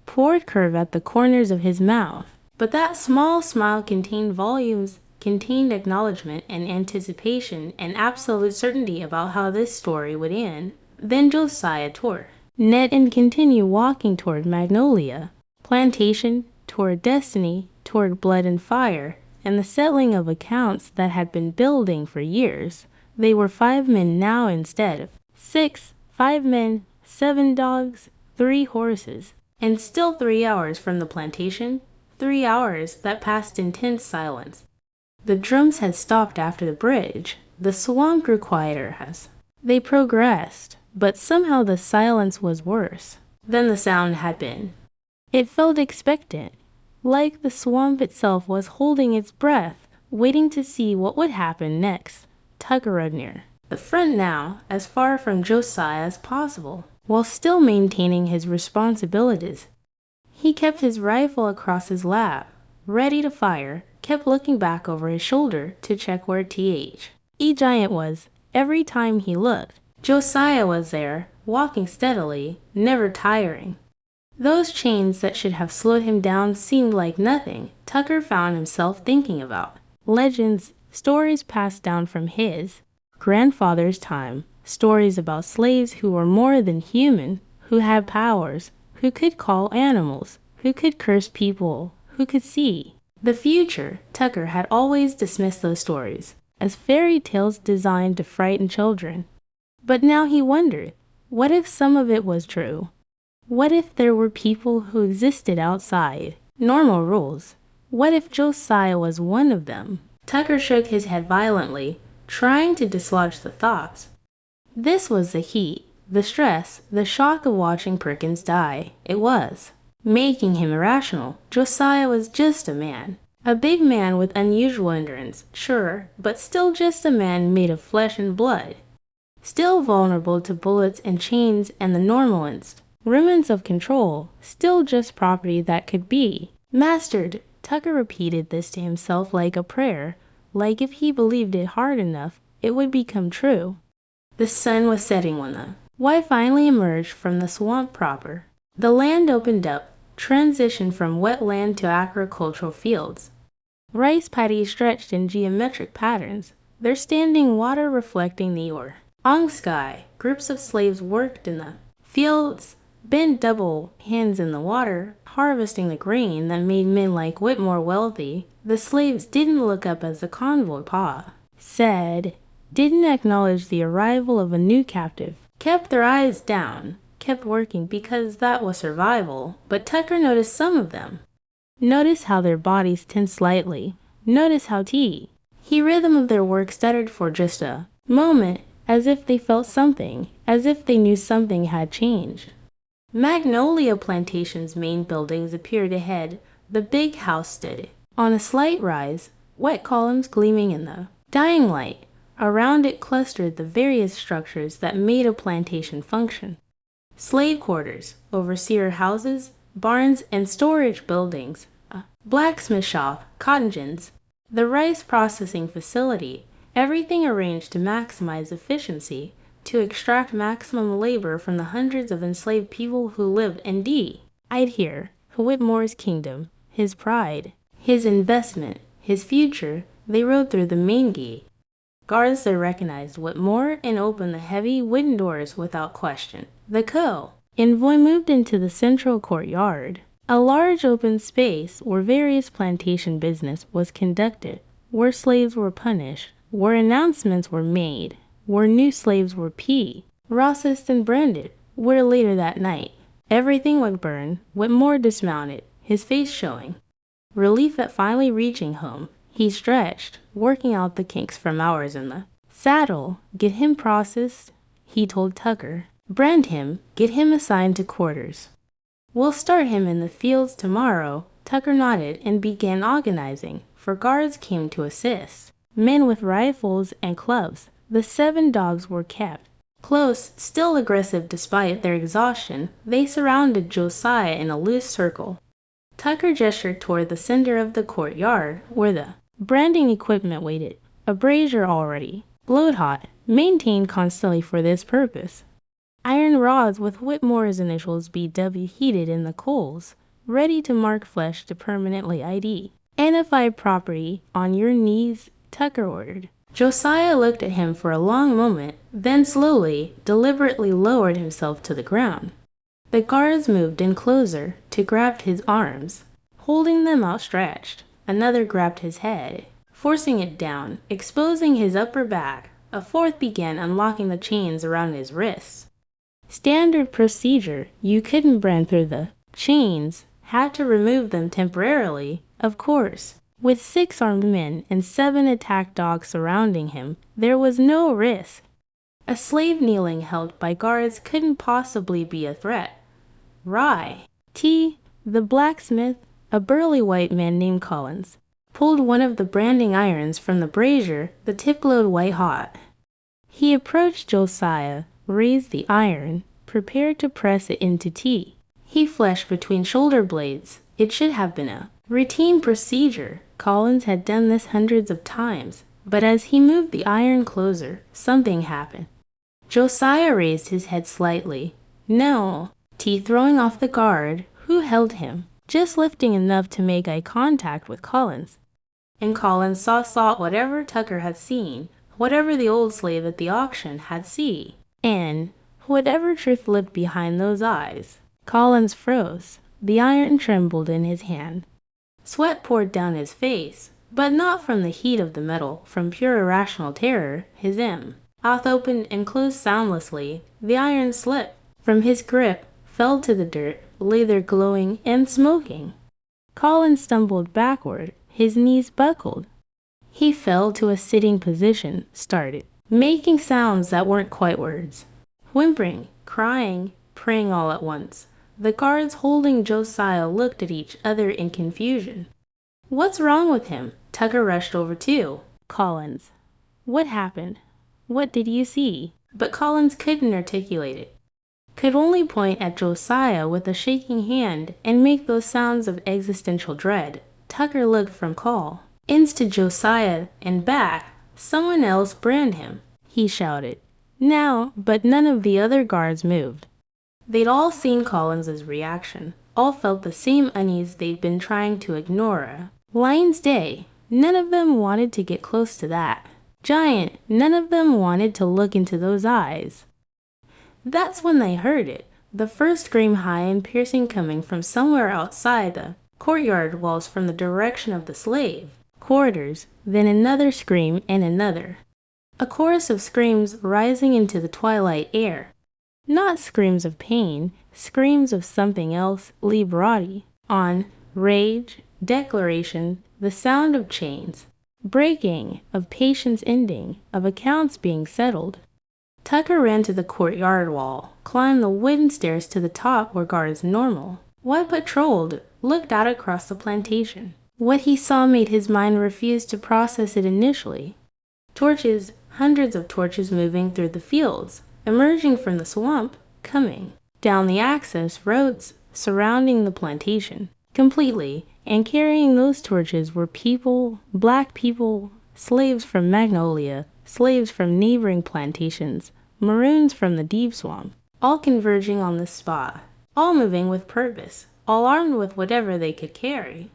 poured curve at the corners of his mouth. But that small smile contained volumes, contained acknowledgement and anticipation and absolute certainty about how this story would end. Then Josiah tore net and continued walking toward Magnolia Plantation, toward destiny, toward blood and fire, and the settling of accounts that had been building for years. They were 5 men now instead of 6, 5 men, 7 dogs, 3 horses, and still 3 hours from the plantation, 3 hours that passed in tense silence. The drums had stopped after the bridge. The swamp grew quieter as they progressed, but somehow the silence was worse than the sound had been. It felt expectant, like the swamp itself was holding its breath, waiting to see what would happen next. Tucker rode near. The front now as far from Josiah as possible, while still maintaining his responsibilities. He kept his rifle across his lap, ready to fire, kept looking back over his shoulder to check where the giant was. Every time he looked, Josiah was there, walking steadily, never tiring. Those chains that should have slowed him down seemed like nothing Tucker found himself thinking about. Legends, stories passed down from his grandfather's time, stories about slaves who were more than human, who had powers, who could call animals, who could curse people, who could see the future. Tucker had always dismissed those stories as fairy tales designed to frighten children. But now he wondered, what if some of it was true? What if there were people who existed outside normal rules? What if Josiah was one of them? Tucker shook his head violently, trying to dislodge the thoughts. This was the heat, the stress, the shock of watching Perkins die. It was making him irrational. Josiah was just a man. A big man with unusual endurance, sure, but still just a man made of flesh and blood. Still vulnerable to bullets and chains and the normalist. Remnants of control, still just property that could be mastered. Tucker repeated this to himself like a prayer, like if he believed it hard enough, it would become true. The sun was setting when the Y finally emerged from the swamp proper. The land opened up, transitioned from wetland to agricultural fields. Rice paddies stretched in geometric patterns, their standing water reflecting the ore. On sky, groups of slaves worked in the fields, bent double, hands in the water, harvesting the grain that made men like Whitmore wealthy. The slaves didn't look up as the convoy said, didn't acknowledge the arrival of a new captive, kept their eyes down, kept working because that was survival. But Tucker noticed some of them. Notice how their bodies tensed slightly. Notice how the rhythm of their work stuttered for just a moment, as if they felt something, as if they knew something had changed. Magnolia Plantation's main buildings appeared ahead. The big house stood on a slight rise, wet columns gleaming in the dying light. Around it clustered the various structures that made a plantation function. Slave quarters, overseer houses, barns, and storage buildings. A blacksmith shop, cotton gins, the rice processing facility, everything arranged to maximize efficiency, to extract maximum labor from the hundreds of enslaved people who lived in Whitmore's kingdom, his pride, his investment, his future. They rode through the main gate. Guards there recognized Whitmore and opened the heavy wooden doors without question. The envoy moved into the central courtyard, a large open space where various plantation business was conducted, where slaves were punished, where announcements were made, where new slaves were processed and branded, where later that night everything would burn. Whitmore dismounted, his face showing relief at finally reaching home. He stretched, working out the kinks from hours in the saddle. Get him processed, he told Tucker. Brand him, get him assigned to quarters. We'll start him in the fields tomorrow. Tucker nodded and began organizing, for guards came to assist. Men with rifles and clubs. The 7 dogs were kept close, still aggressive despite their exhaustion. They surrounded Josiah in a loose circle. Tucker gestured toward the center of the courtyard, where the branding equipment waited. A brazier already glowed hot, maintained constantly for this purpose. Iron rods with Whitmore's initials BW heated in the coals, ready to mark flesh to permanently identify property. On your knees, Tucker ordered. Josiah looked at him for a long moment, then slowly, deliberately lowered himself to the ground. The guards moved in closer to grab his arms, holding them outstretched. Another grabbed his head, forcing it down, exposing his upper back. A fourth began unlocking the chains around his wrists. Standard procedure. You couldn't brand through the chains, had to remove them temporarily, of course. With 6 armed men and 7 attack dogs surrounding him, there was no risk. A slave kneeling held by guards couldn't possibly be a threat. The blacksmith, a burly white man named Collins, pulled one of the branding irons from the brazier. The tip glowed white hot. He approached Josiah, raised the iron, prepared to press it into T. He fleshed between shoulder blades. It should have been a routine procedure. Collins had done this hundreds of times, but as he moved the iron closer, something happened. Josiah raised his head slightly. No, T throwing off the guard, who held him, just lifting enough to make eye contact with Collins. And Collins saw whatever Tucker had seen, whatever the old slave at the auction had seen, and whatever truth lived behind those eyes. Collins froze. The iron trembled in his hand. Sweat poured down his face, but not from the heat of the metal, from pure irrational terror. His mouth opened and closed soundlessly. The iron slipped from his grip, fell to the dirt, lay there glowing and smoking. Collins stumbled backward. His knees buckled. He fell to a sitting position, started making sounds that weren't quite words. Whimpering, crying, praying all at once. The guards holding Josiah looked at each other in confusion. What's wrong with him? Tucker rushed over too. Collins. What happened? What did you see? But Collins couldn't articulate it. Could only point at Josiah with a shaking hand and make those sounds of existential dread. Tucker looked from Call, to Josiah, and back. Someone else brand him, he shouted. Now, but none of the other guards moved. They'd all seen Collins's reaction, all felt the same unease they'd been trying to ignore. Lion's Day, none of them wanted to get close to that. Giant, none of them wanted to look into those eyes. That's when they heard it, the first scream high and piercing coming from somewhere outside the courtyard walls from the direction of the slave quarters, then another scream and another. A chorus of screams rising into the twilight air. Not screams of pain, screams of something else, liberati, on, rage, declaration, the sound of chains, breaking, of patience ending, of accounts being settled. Tucker ran to the courtyard wall, climbed the wooden stairs to the top where guards normal. While patrolled, looked out across the plantation. What he saw made his mind refuse to process it initially. Torches, hundreds of torches moving through the fields, emerging from the swamp, coming down the access roads surrounding the plantation, completely, and carrying those torches were people, black people, slaves from Magnolia, slaves from neighboring plantations, maroons from the deep swamp, all converging on the spot, all moving with purpose, all armed with whatever they could carry.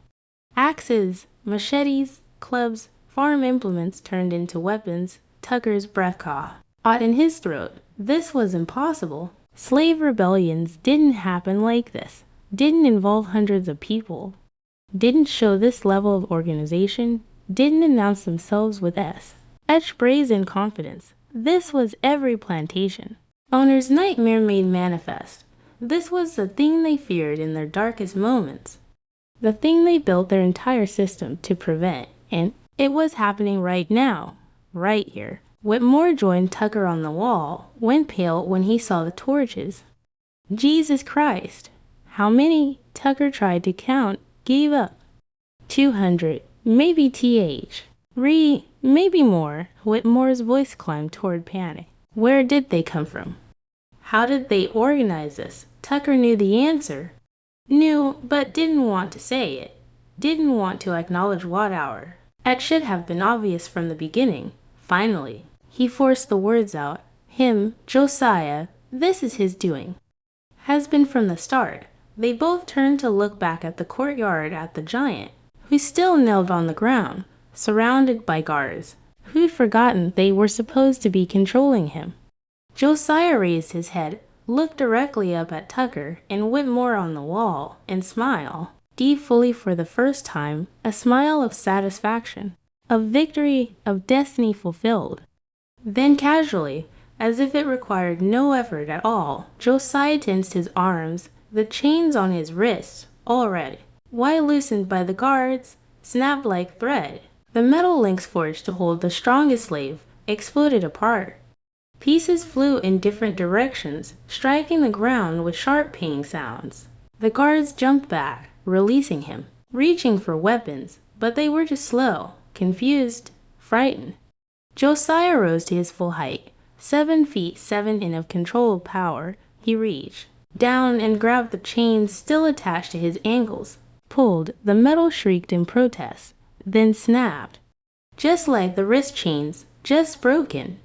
Axes, machetes, clubs, farm implements turned into weapons. Tucker's breath caught in his throat. This was impossible. Slave rebellions didn't happen like this, didn't involve hundreds of people, didn't show this level of organization, didn't announce themselves with S. Etched brazen confidence. This was every plantation owner's nightmare made manifest. This was the thing they feared in their darkest moments, the thing they built their entire system to prevent, and it was happening right now, right here. Whitmore joined Tucker on the wall, went pale when he saw the torches. Jesus Christ! How many? Tucker tried to count, gave up. 200, maybe th. Maybe more. Whitmore's voice climbed toward panic. Where did they come from? How did they organize this? Tucker knew the answer. Knew, but didn't want to say it. Didn't want to acknowledge what hour. It should have been obvious from the beginning. Finally, he forced the words out. Him, Josiah, this is his doing. Has been from the start. They both turned to look back at the courtyard at the giant, who still knelt on the ground, surrounded by guards, who'd forgotten they were supposed to be controlling him. Josiah raised his head, looked directly up at Tucker and Whitmore on the wall, and smiled, deep fully for the first time, a smile of satisfaction, of victory, of destiny fulfilled. Then casually, as if it required no effort at all, Josiah tensed his arms, the chains on his wrists, already, while loosened by the guards, snapped like thread. The metal links forged to hold the strongest slave exploded apart. Pieces flew in different directions, striking the ground with sharp pinging sounds. The guards jumped back, releasing him, reaching for weapons, but they were too slow, confused, frightened. Josiah rose to his full height, 7 feet 7 in of controlled power, he reached down and grabbed the chains still attached to his ankles. Pulled, the metal shrieked in protest, then snapped. Just like the wrist chains, just broken.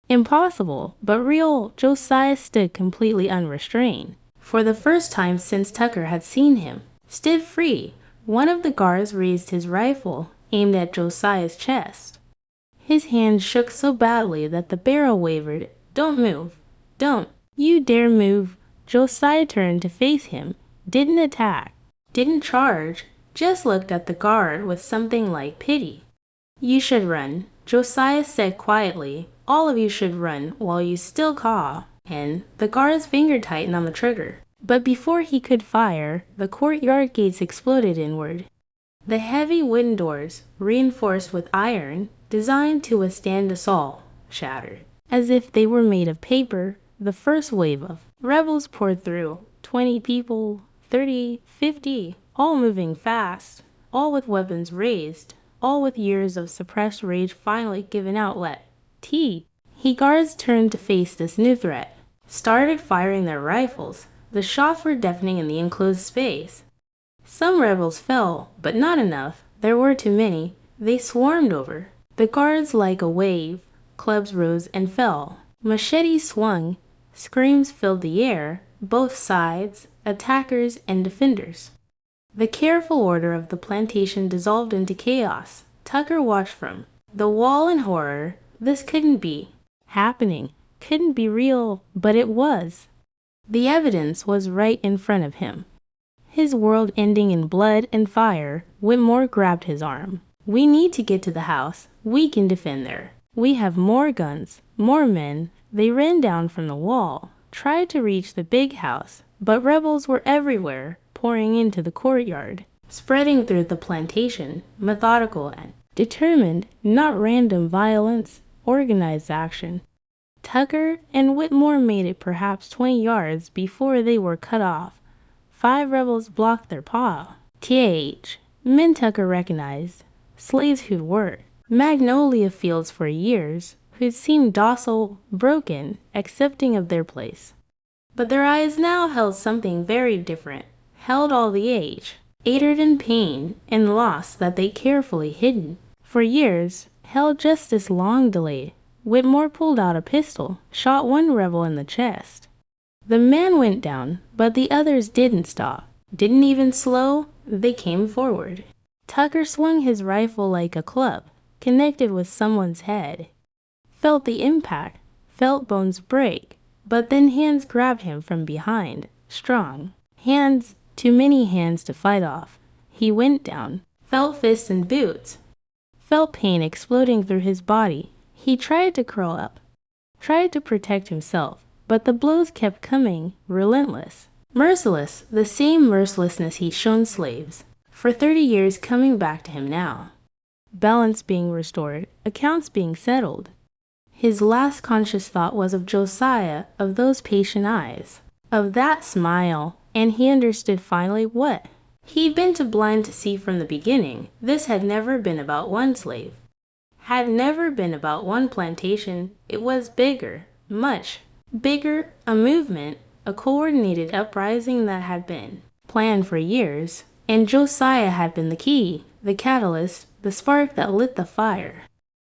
Impossible, but real. Josiah stood completely unrestrained. For the first time since Tucker had seen him, stood free. One of the guards raised his rifle, aimed at Josiah's chest. His hand shook so badly that the barrel wavered. Don't move. Don't you dare move. Josiah turned to face him, didn't attack, didn't charge, just looked at the guard with something like pity. You should run, Josiah said quietly. All of you should run while you still caw. And the guard's finger tightened on the trigger. But before he could fire, the courtyard gates exploded inward. The heavy wooden doors, reinforced with iron, designed to withstand assault, shattered. As if they were made of paper, the first wave of rebels poured through. 20 people, 30, 50, all moving fast, all with weapons raised, all with years of suppressed rage finally given outlet. Guards turned to face this new threat, started firing their rifles. The shots were deafening in the enclosed space. Some rebels fell, but not enough. There were too many. They swarmed over the guards like a wave. Clubs rose and fell. Machetes swung. Screams filled the air, both sides, attackers and defenders. The careful order of the plantation dissolved into chaos. Tucker watched from the wall in horror. This couldn't be happening, couldn't be real, but it was. The evidence was right in front of him. His world ending in blood and fire. Whitmore grabbed his arm. We need to get to the house. We can defend there. We have more guns, more men. They ran down from the wall, tried to reach the big house, but rebels were everywhere, pouring into the courtyard, spreading through the plantation, methodical and determined, not random violence, organized action. Tucker and Whitmore made it perhaps 20 yards before they were cut off. 5 rebels blocked their path. Men Tucker recognized, slaves who'd worked Magnolia fields for years, who'd seemed docile, broken, accepting of their place. But their eyes now held something very different, held all the age, aided in pain and loss that they carefully hidden. For years, held justice long delayed. Whitmore pulled out a pistol, shot one rebel in the chest. The man went down, but the others didn't stop, didn't even slow. They came forward. Tucker swung his rifle like a club, connected with someone's head. Felt the impact, felt bones break, but then hands grabbed him from behind, strong. Hands, too many hands to fight off. He went down, felt fists and boots, felt pain exploding through his body. He tried to curl up, tried to protect himself, but the blows kept coming, relentless. Merciless, the same mercilessness he'd shown slaves. For 30 years coming back to him now. Balance being restored, accounts being settled. His last conscious thought was of Josiah, of those patient eyes, of that smile, and he understood finally what he'd been too blind to see from the beginning. This had never been about one slave, had never been about one plantation. It was bigger, much bigger, a movement, a coordinated uprising that had been planned for years, and Josiah had been the key, the catalyst, the spark that lit the fire.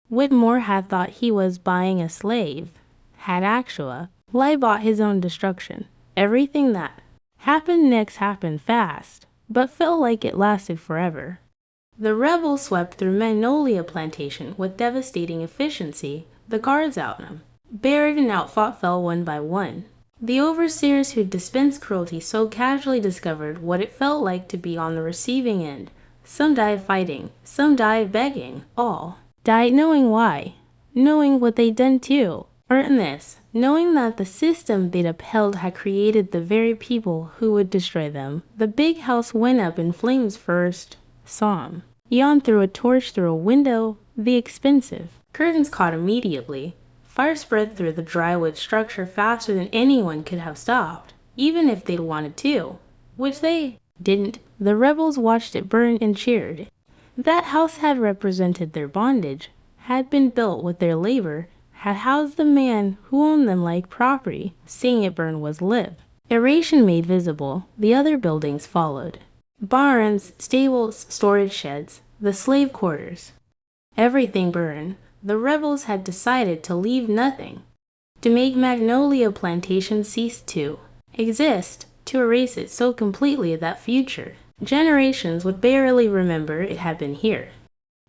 Whitmore had thought he was buying a slave, had actually bought his own destruction. Everything that happened next happened fast, but felt like it lasted forever. The rebels swept through Magnolia Plantation with devastating efficiency, the guards out them. Buried and outfought fell one by one. The overseers who dispensed cruelty so casually discovered what it felt like to be on the receiving end. Some died fighting, some died begging, all died knowing why, knowing what they'd done too, earned this, knowing that the system they'd upheld had created the very people who would destroy them. The big house went up in flames first. Psalm. Yawn threw a torch through a window, the expensive. Curtains caught immediately. Fire spread through the drywood structure faster than anyone could have stopped, even if they'd wanted to, which they didn't. The rebels watched it burn and cheered. That house had represented their bondage, had been built with their labor, had housed the man who owned them like property. Seeing it burn was live. Erosion made visible, the other buildings followed. Barns, stables, storage sheds, the slave quarters. Everything burned. The rebels had decided to leave nothing, to make Magnolia Plantation cease to exist, to erase it so completely that future generations would barely remember it had been here.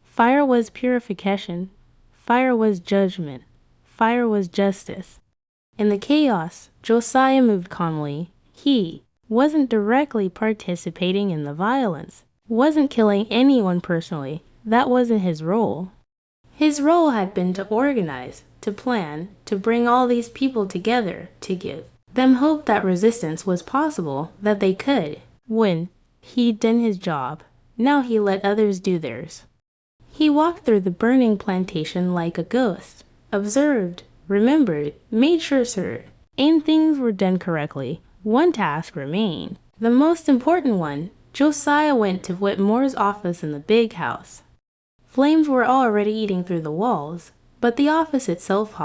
Fire was purification. Fire was judgment. Fire was justice. In the chaos, Josiah moved calmly. He wasn't directly participating in the violence, wasn't killing anyone personally. That wasn't his role. His role had been to organize, to plan, to bring all these people together, to give them hope that resistance was possible, that they could. When he'd done his job, now he let others do theirs. He walked through the burning plantation like a ghost, observed, remembered, made sure and things were done correctly. One task remained. The most important one. Josiah went to Whitmore's office in the big house. Flames were already eating through the walls, but the office itself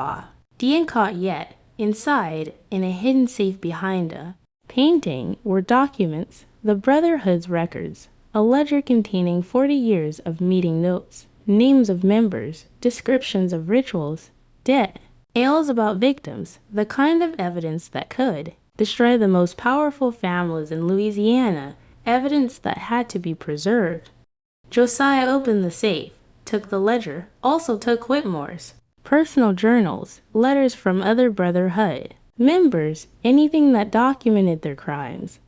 didn't caught yet. Inside, in a hidden safe behind a painting, were documents, the Brotherhood's records, a ledger containing 40 years of meeting notes, names of members, descriptions of rituals, debt, tales about victims, the kind of evidence that could destroy the most powerful families in Louisiana, evidence that had to be preserved. Josiah opened the safe, took the ledger, also took Whitmore's personal journals, letters from other Brotherhood members, anything that documented their crimes.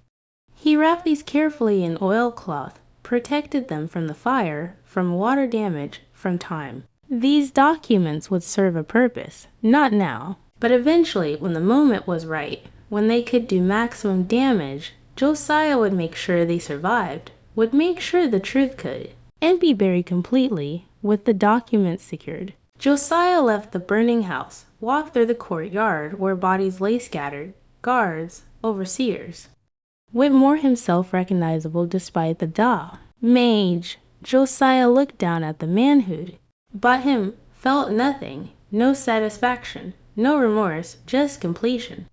He wrapped these carefully in oilcloth, protected them from the fire, from water damage, from time. These documents would serve a purpose, not now, but eventually when the moment was right, when they could do maximum damage. Josiah would make sure they survived, would make sure the truth could, and be buried completely, with the documents secured. Josiah left the burning house, walked through the courtyard where bodies lay scattered, guards, overseers. Whitmore himself recognizable despite the mage. Josiah looked down at the manhood, but him felt nothing, no satisfaction, no remorse, just completion.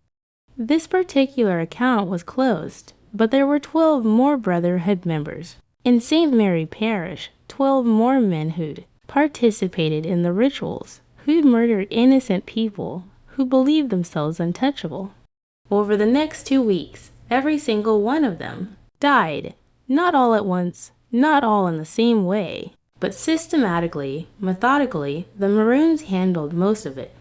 This particular account was closed, but there were 12 more Brotherhood members. In St. Mary Parish, 12 more men who'd participated in the rituals, who'd murdered innocent people, who believed themselves untouchable. Over the next 2 weeks, every single one of them died, not all at once, not all in the same way, but systematically, methodically. The Maroons handled most of it.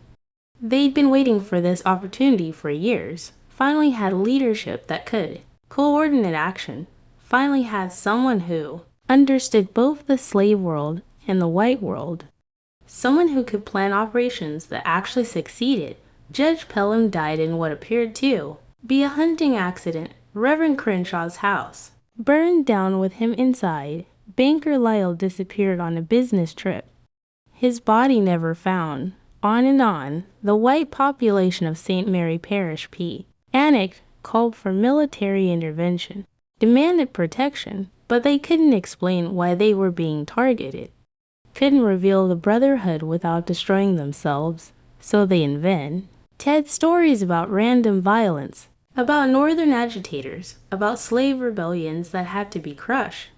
They'd been waiting for this opportunity for years, finally had leadership that could coordinate action, finally had someone who understood both the slave world and the white world, someone who could plan operations that actually succeeded. Judge Pelham died in what appeared to be a hunting accident. Reverend Crenshaw's house burned down with him inside. Banker Lyle disappeared on a business trip. His body never found. On and on. The white population of St. Mary Parish panicked, called for military intervention, demanded protection, but they couldn't explain why they were being targeted. Couldn't reveal the Brotherhood without destroying themselves, so they invented stories about random violence, about northern agitators, about slave rebellions that had to be crushed.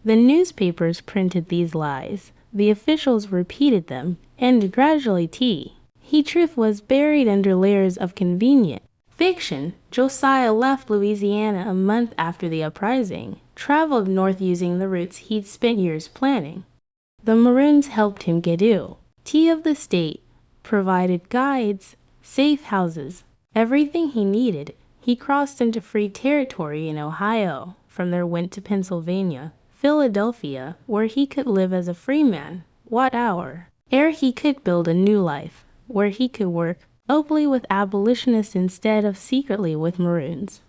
The newspapers printed these lies, the officials repeated them, and gradually truth was buried under layers of convenient fiction. Josiah left Louisiana a month after the uprising, traveled north using the routes he'd spent years planning. The Maroons helped him get of the state, provided guides, safe houses, everything he needed. He crossed into free territory in Ohio, from there went to Pennsylvania, Philadelphia, where he could live as a free man. What hour ere he could build a new life, where he could work openly with abolitionists instead of secretly with Maroons.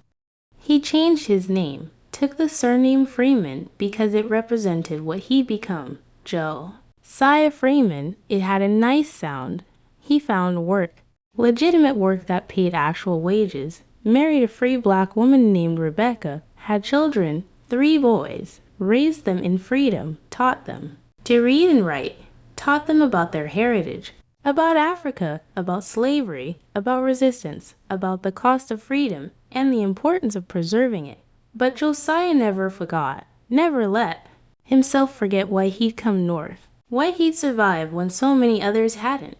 He changed his name, took the surname Freeman because it represented what he'd become, Josiah Freeman. It had a nice sound. He found work, legitimate work that paid actual wages, married a free black woman named Rebecca, had children, 3 boys, raised them in freedom, taught them to read and write, taught them about their heritage, about Africa, about slavery, about resistance, about the cost of freedom, and the importance of preserving it. But Josiah never forgot, never let himself forget why he'd come north, why he'd survived when so many others hadn't.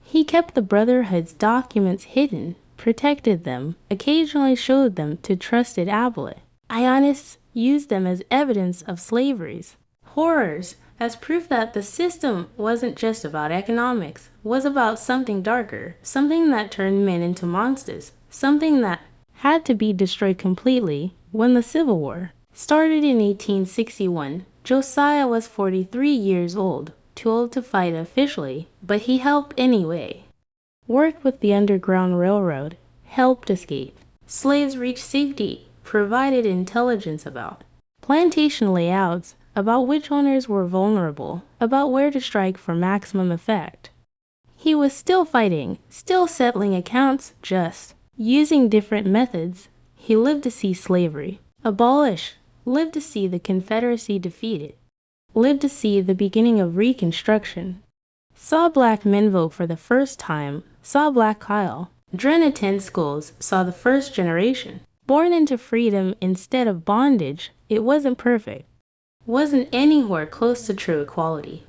He kept the Brotherhood's documents hidden, protected them, occasionally showed them to trusted abolitionists. Ionists used them as evidence of slavery's horrors, as proof that the system wasn't just about economics, was about something darker, something that turned men into monsters, something that had to be destroyed completely when the Civil War started in 1861. Josiah was 43 years old, too old to fight officially, but he helped anyway. Worked with the Underground Railroad, helped escape. Slaves reached safety, provided intelligence about plantation layouts, about which owners were vulnerable, about where to strike for maximum effect. He was still fighting, still settling accounts, just using different methods. He lived to see slavery abolished, lived to see the Confederacy defeated, lived to see the beginning of Reconstruction. Saw black men vote for the first time, saw Black Kyle. Dren attend schools, saw the first generation. Born into freedom instead of bondage, it wasn't perfect. Wasn't anywhere close to true equality.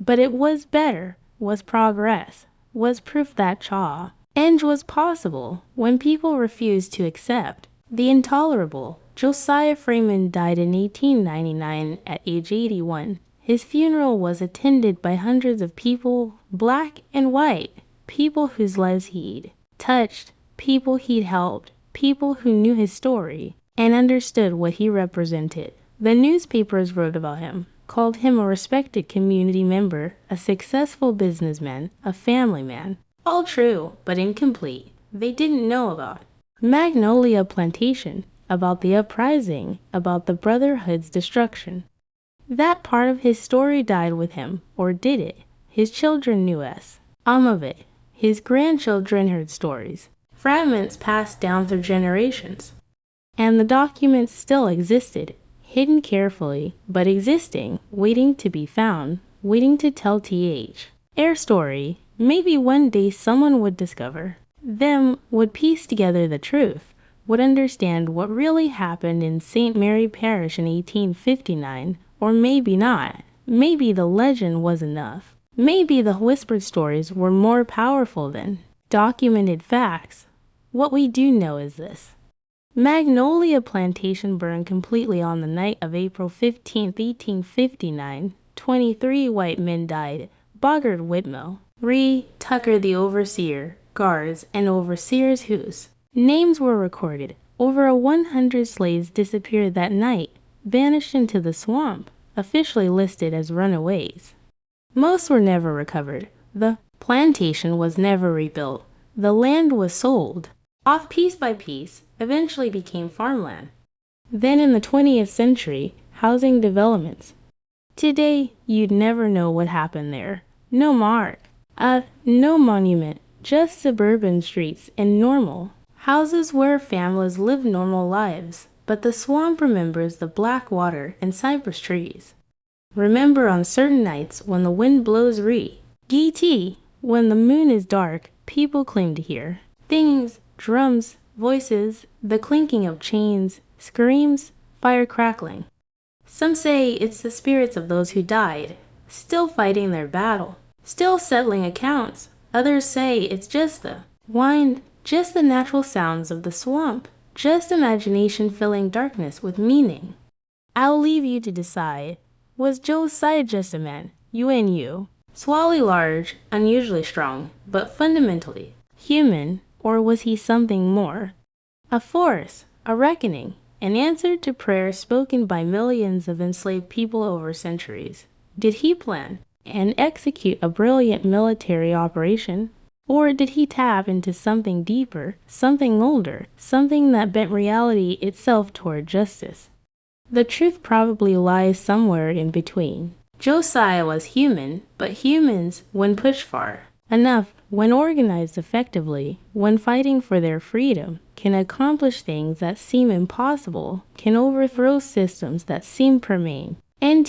But it was better, was progress, was proof that change was possible when people refused to accept the intolerable. Josiah Freeman died in 1899 at age 81. His funeral was attended by hundreds of people, black and white, people whose lives he'd touched, people he'd helped, people who knew his story and understood what he represented. The newspapers wrote about him, called him a respected community member, a successful businessman, a family man. All true, but incomplete. They didn't know about Magnolia Plantation, about the uprising, about the Brotherhood's destruction. That part of his story died with him, or did it? His children knew of it. His grandchildren heard stories, fragments passed down through generations. And the documents still existed, hidden carefully, but existing, waiting to be found, waiting to tell their story. Maybe one day someone would discover them, would piece together the truth, would understand what really happened in St. Mary Parish in 1859, or maybe not. Maybe the legend was enough. Maybe the whispered stories were more powerful than documented facts. What we do know is this. Magnolia Plantation burned completely on the night of April 15, 1859. 23 white men died. Boggart Whitmore, Tucker the overseer, guards, and overseers whose names were recorded. Over 100 slaves disappeared that night, vanished into the swamp, officially listed as runaways. Most were never recovered. The plantation was never rebuilt. The land was sold off piece by piece, eventually became farmland. Then in the 20th century, housing developments. Today, you'd never know what happened there. No mark, no monument, just suburban streets and normal houses where families live normal lives. But the swamp remembers the black water and cypress trees. Remember on certain nights when the wind blows tea, when the moon is dark, people claim to hear things, drums, voices, the clinking of chains, screams, fire crackling. Some say it's the spirits of those who died, still fighting their battle, still settling accounts. Others say it's just the wind, just the natural sounds of the swamp, just imagination filling darkness with meaning. I'll leave you to decide. Was Josiah just a man, you, swally large, unusually strong, but fundamentally human, or was he something more? A force, a reckoning, an answer to prayers spoken by millions of enslaved people over centuries. Did he plan and execute a brilliant military operation? Or did he tap into something deeper, something older, something that bent reality itself toward justice? The truth probably lies somewhere in between. Josiah was human, but humans, when pushed far enough, when organized effectively, when fighting for their freedom, can accomplish things that seem impossible, can overthrow systems that seem permanent, and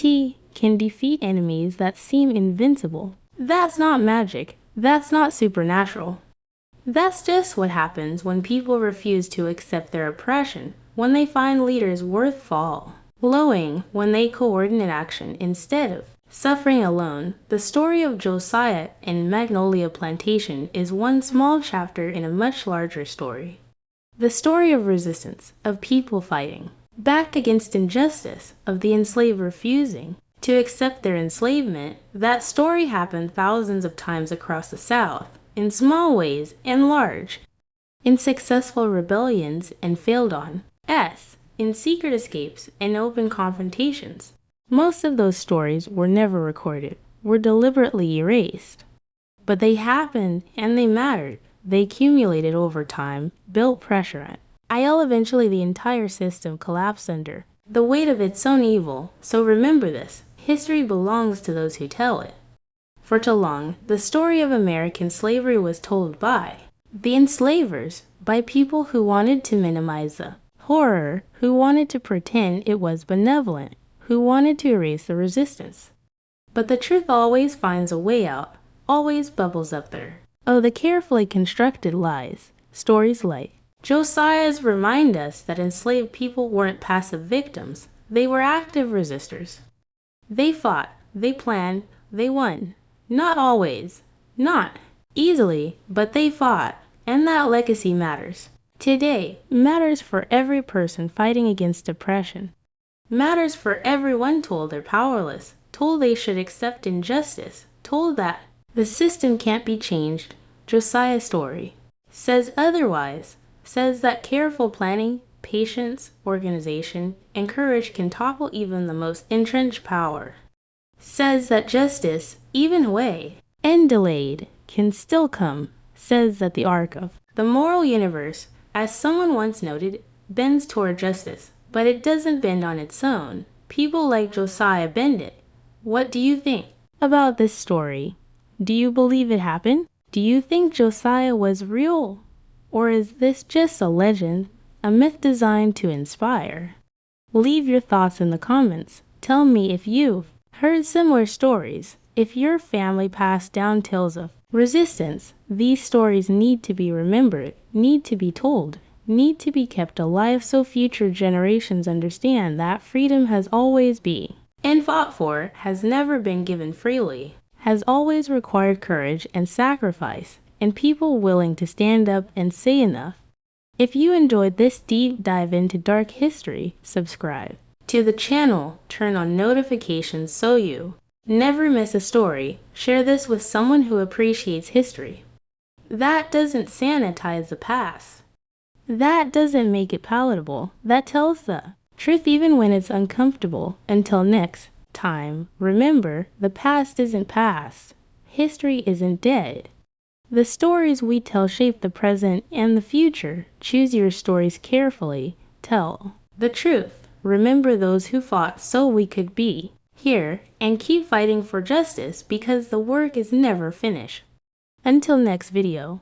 can defeat enemies that seem invincible. That's not magic. That's not supernatural. That's just what happens when people refuse to accept their oppression, when they find leaders worth following, when they coordinate action instead of suffering alone. The story of Josiah and Magnolia Plantation is one small chapter in a much larger story. The story of resistance, of people fighting back against injustice, of the enslaved refusing to accept their enslavement. That story happened thousands of times across the South, in small ways and large, in successful rebellions and failed on, in secret escapes and open confrontations. Most of those stories were never recorded, were deliberately erased. But they happened and they mattered. They accumulated over time, built pressure on. Eventually the entire system collapsed under the weight of its own evil. So remember this, history belongs to those who tell it. For too long, the story of American slavery was told by the enslavers, by people who wanted to minimize the horror, who wanted to pretend it was benevolent, who wanted to erase the resistance. But the truth always finds a way out, always bubbles up there. Oh, the carefully constructed lies, stories like Josiah's remind us that enslaved people weren't passive victims, they were active resistors. They fought, they planned, they won. Not always, not easily, but they fought, and that legacy matters. Today, matters for every person fighting against oppression. Matters for everyone told they're powerless, told they should accept injustice, told that the system can't be changed. Josiah's story says otherwise, says that careful planning, patience, organization, and courage can topple even the most entrenched power. Says that justice, even away and delayed, can still come. Says that the arc of the moral universe, as someone once noted, bends toward justice, but it doesn't bend on its own. People like Josiah bend it. What do you think about this story? Do you believe it happened? Do you think Josiah was real? Or is this just a legend, a myth designed to inspire? Leave your thoughts in the comments. Tell me if you've heard similar stories. If your family passed down tales of resistance, these stories need to be remembered, need to be told, need to be kept alive so future generations understand that freedom has always been and fought for, has never been given freely, has always required courage and sacrifice, and people willing to stand up and say enough. If you enjoyed this deep dive into dark history, subscribe to the channel, turn on notifications so you never miss a story. Share this with someone who appreciates history. That doesn't sanitize the past. That doesn't make it palatable. That tells the truth even when it's uncomfortable. Until next time, remember, the past isn't past. History isn't dead. The stories we tell shape the present and the future. Choose your stories carefully. Tell the truth. Remember those who fought so we could be here, and keep fighting for justice because the work is never finished. Until next video.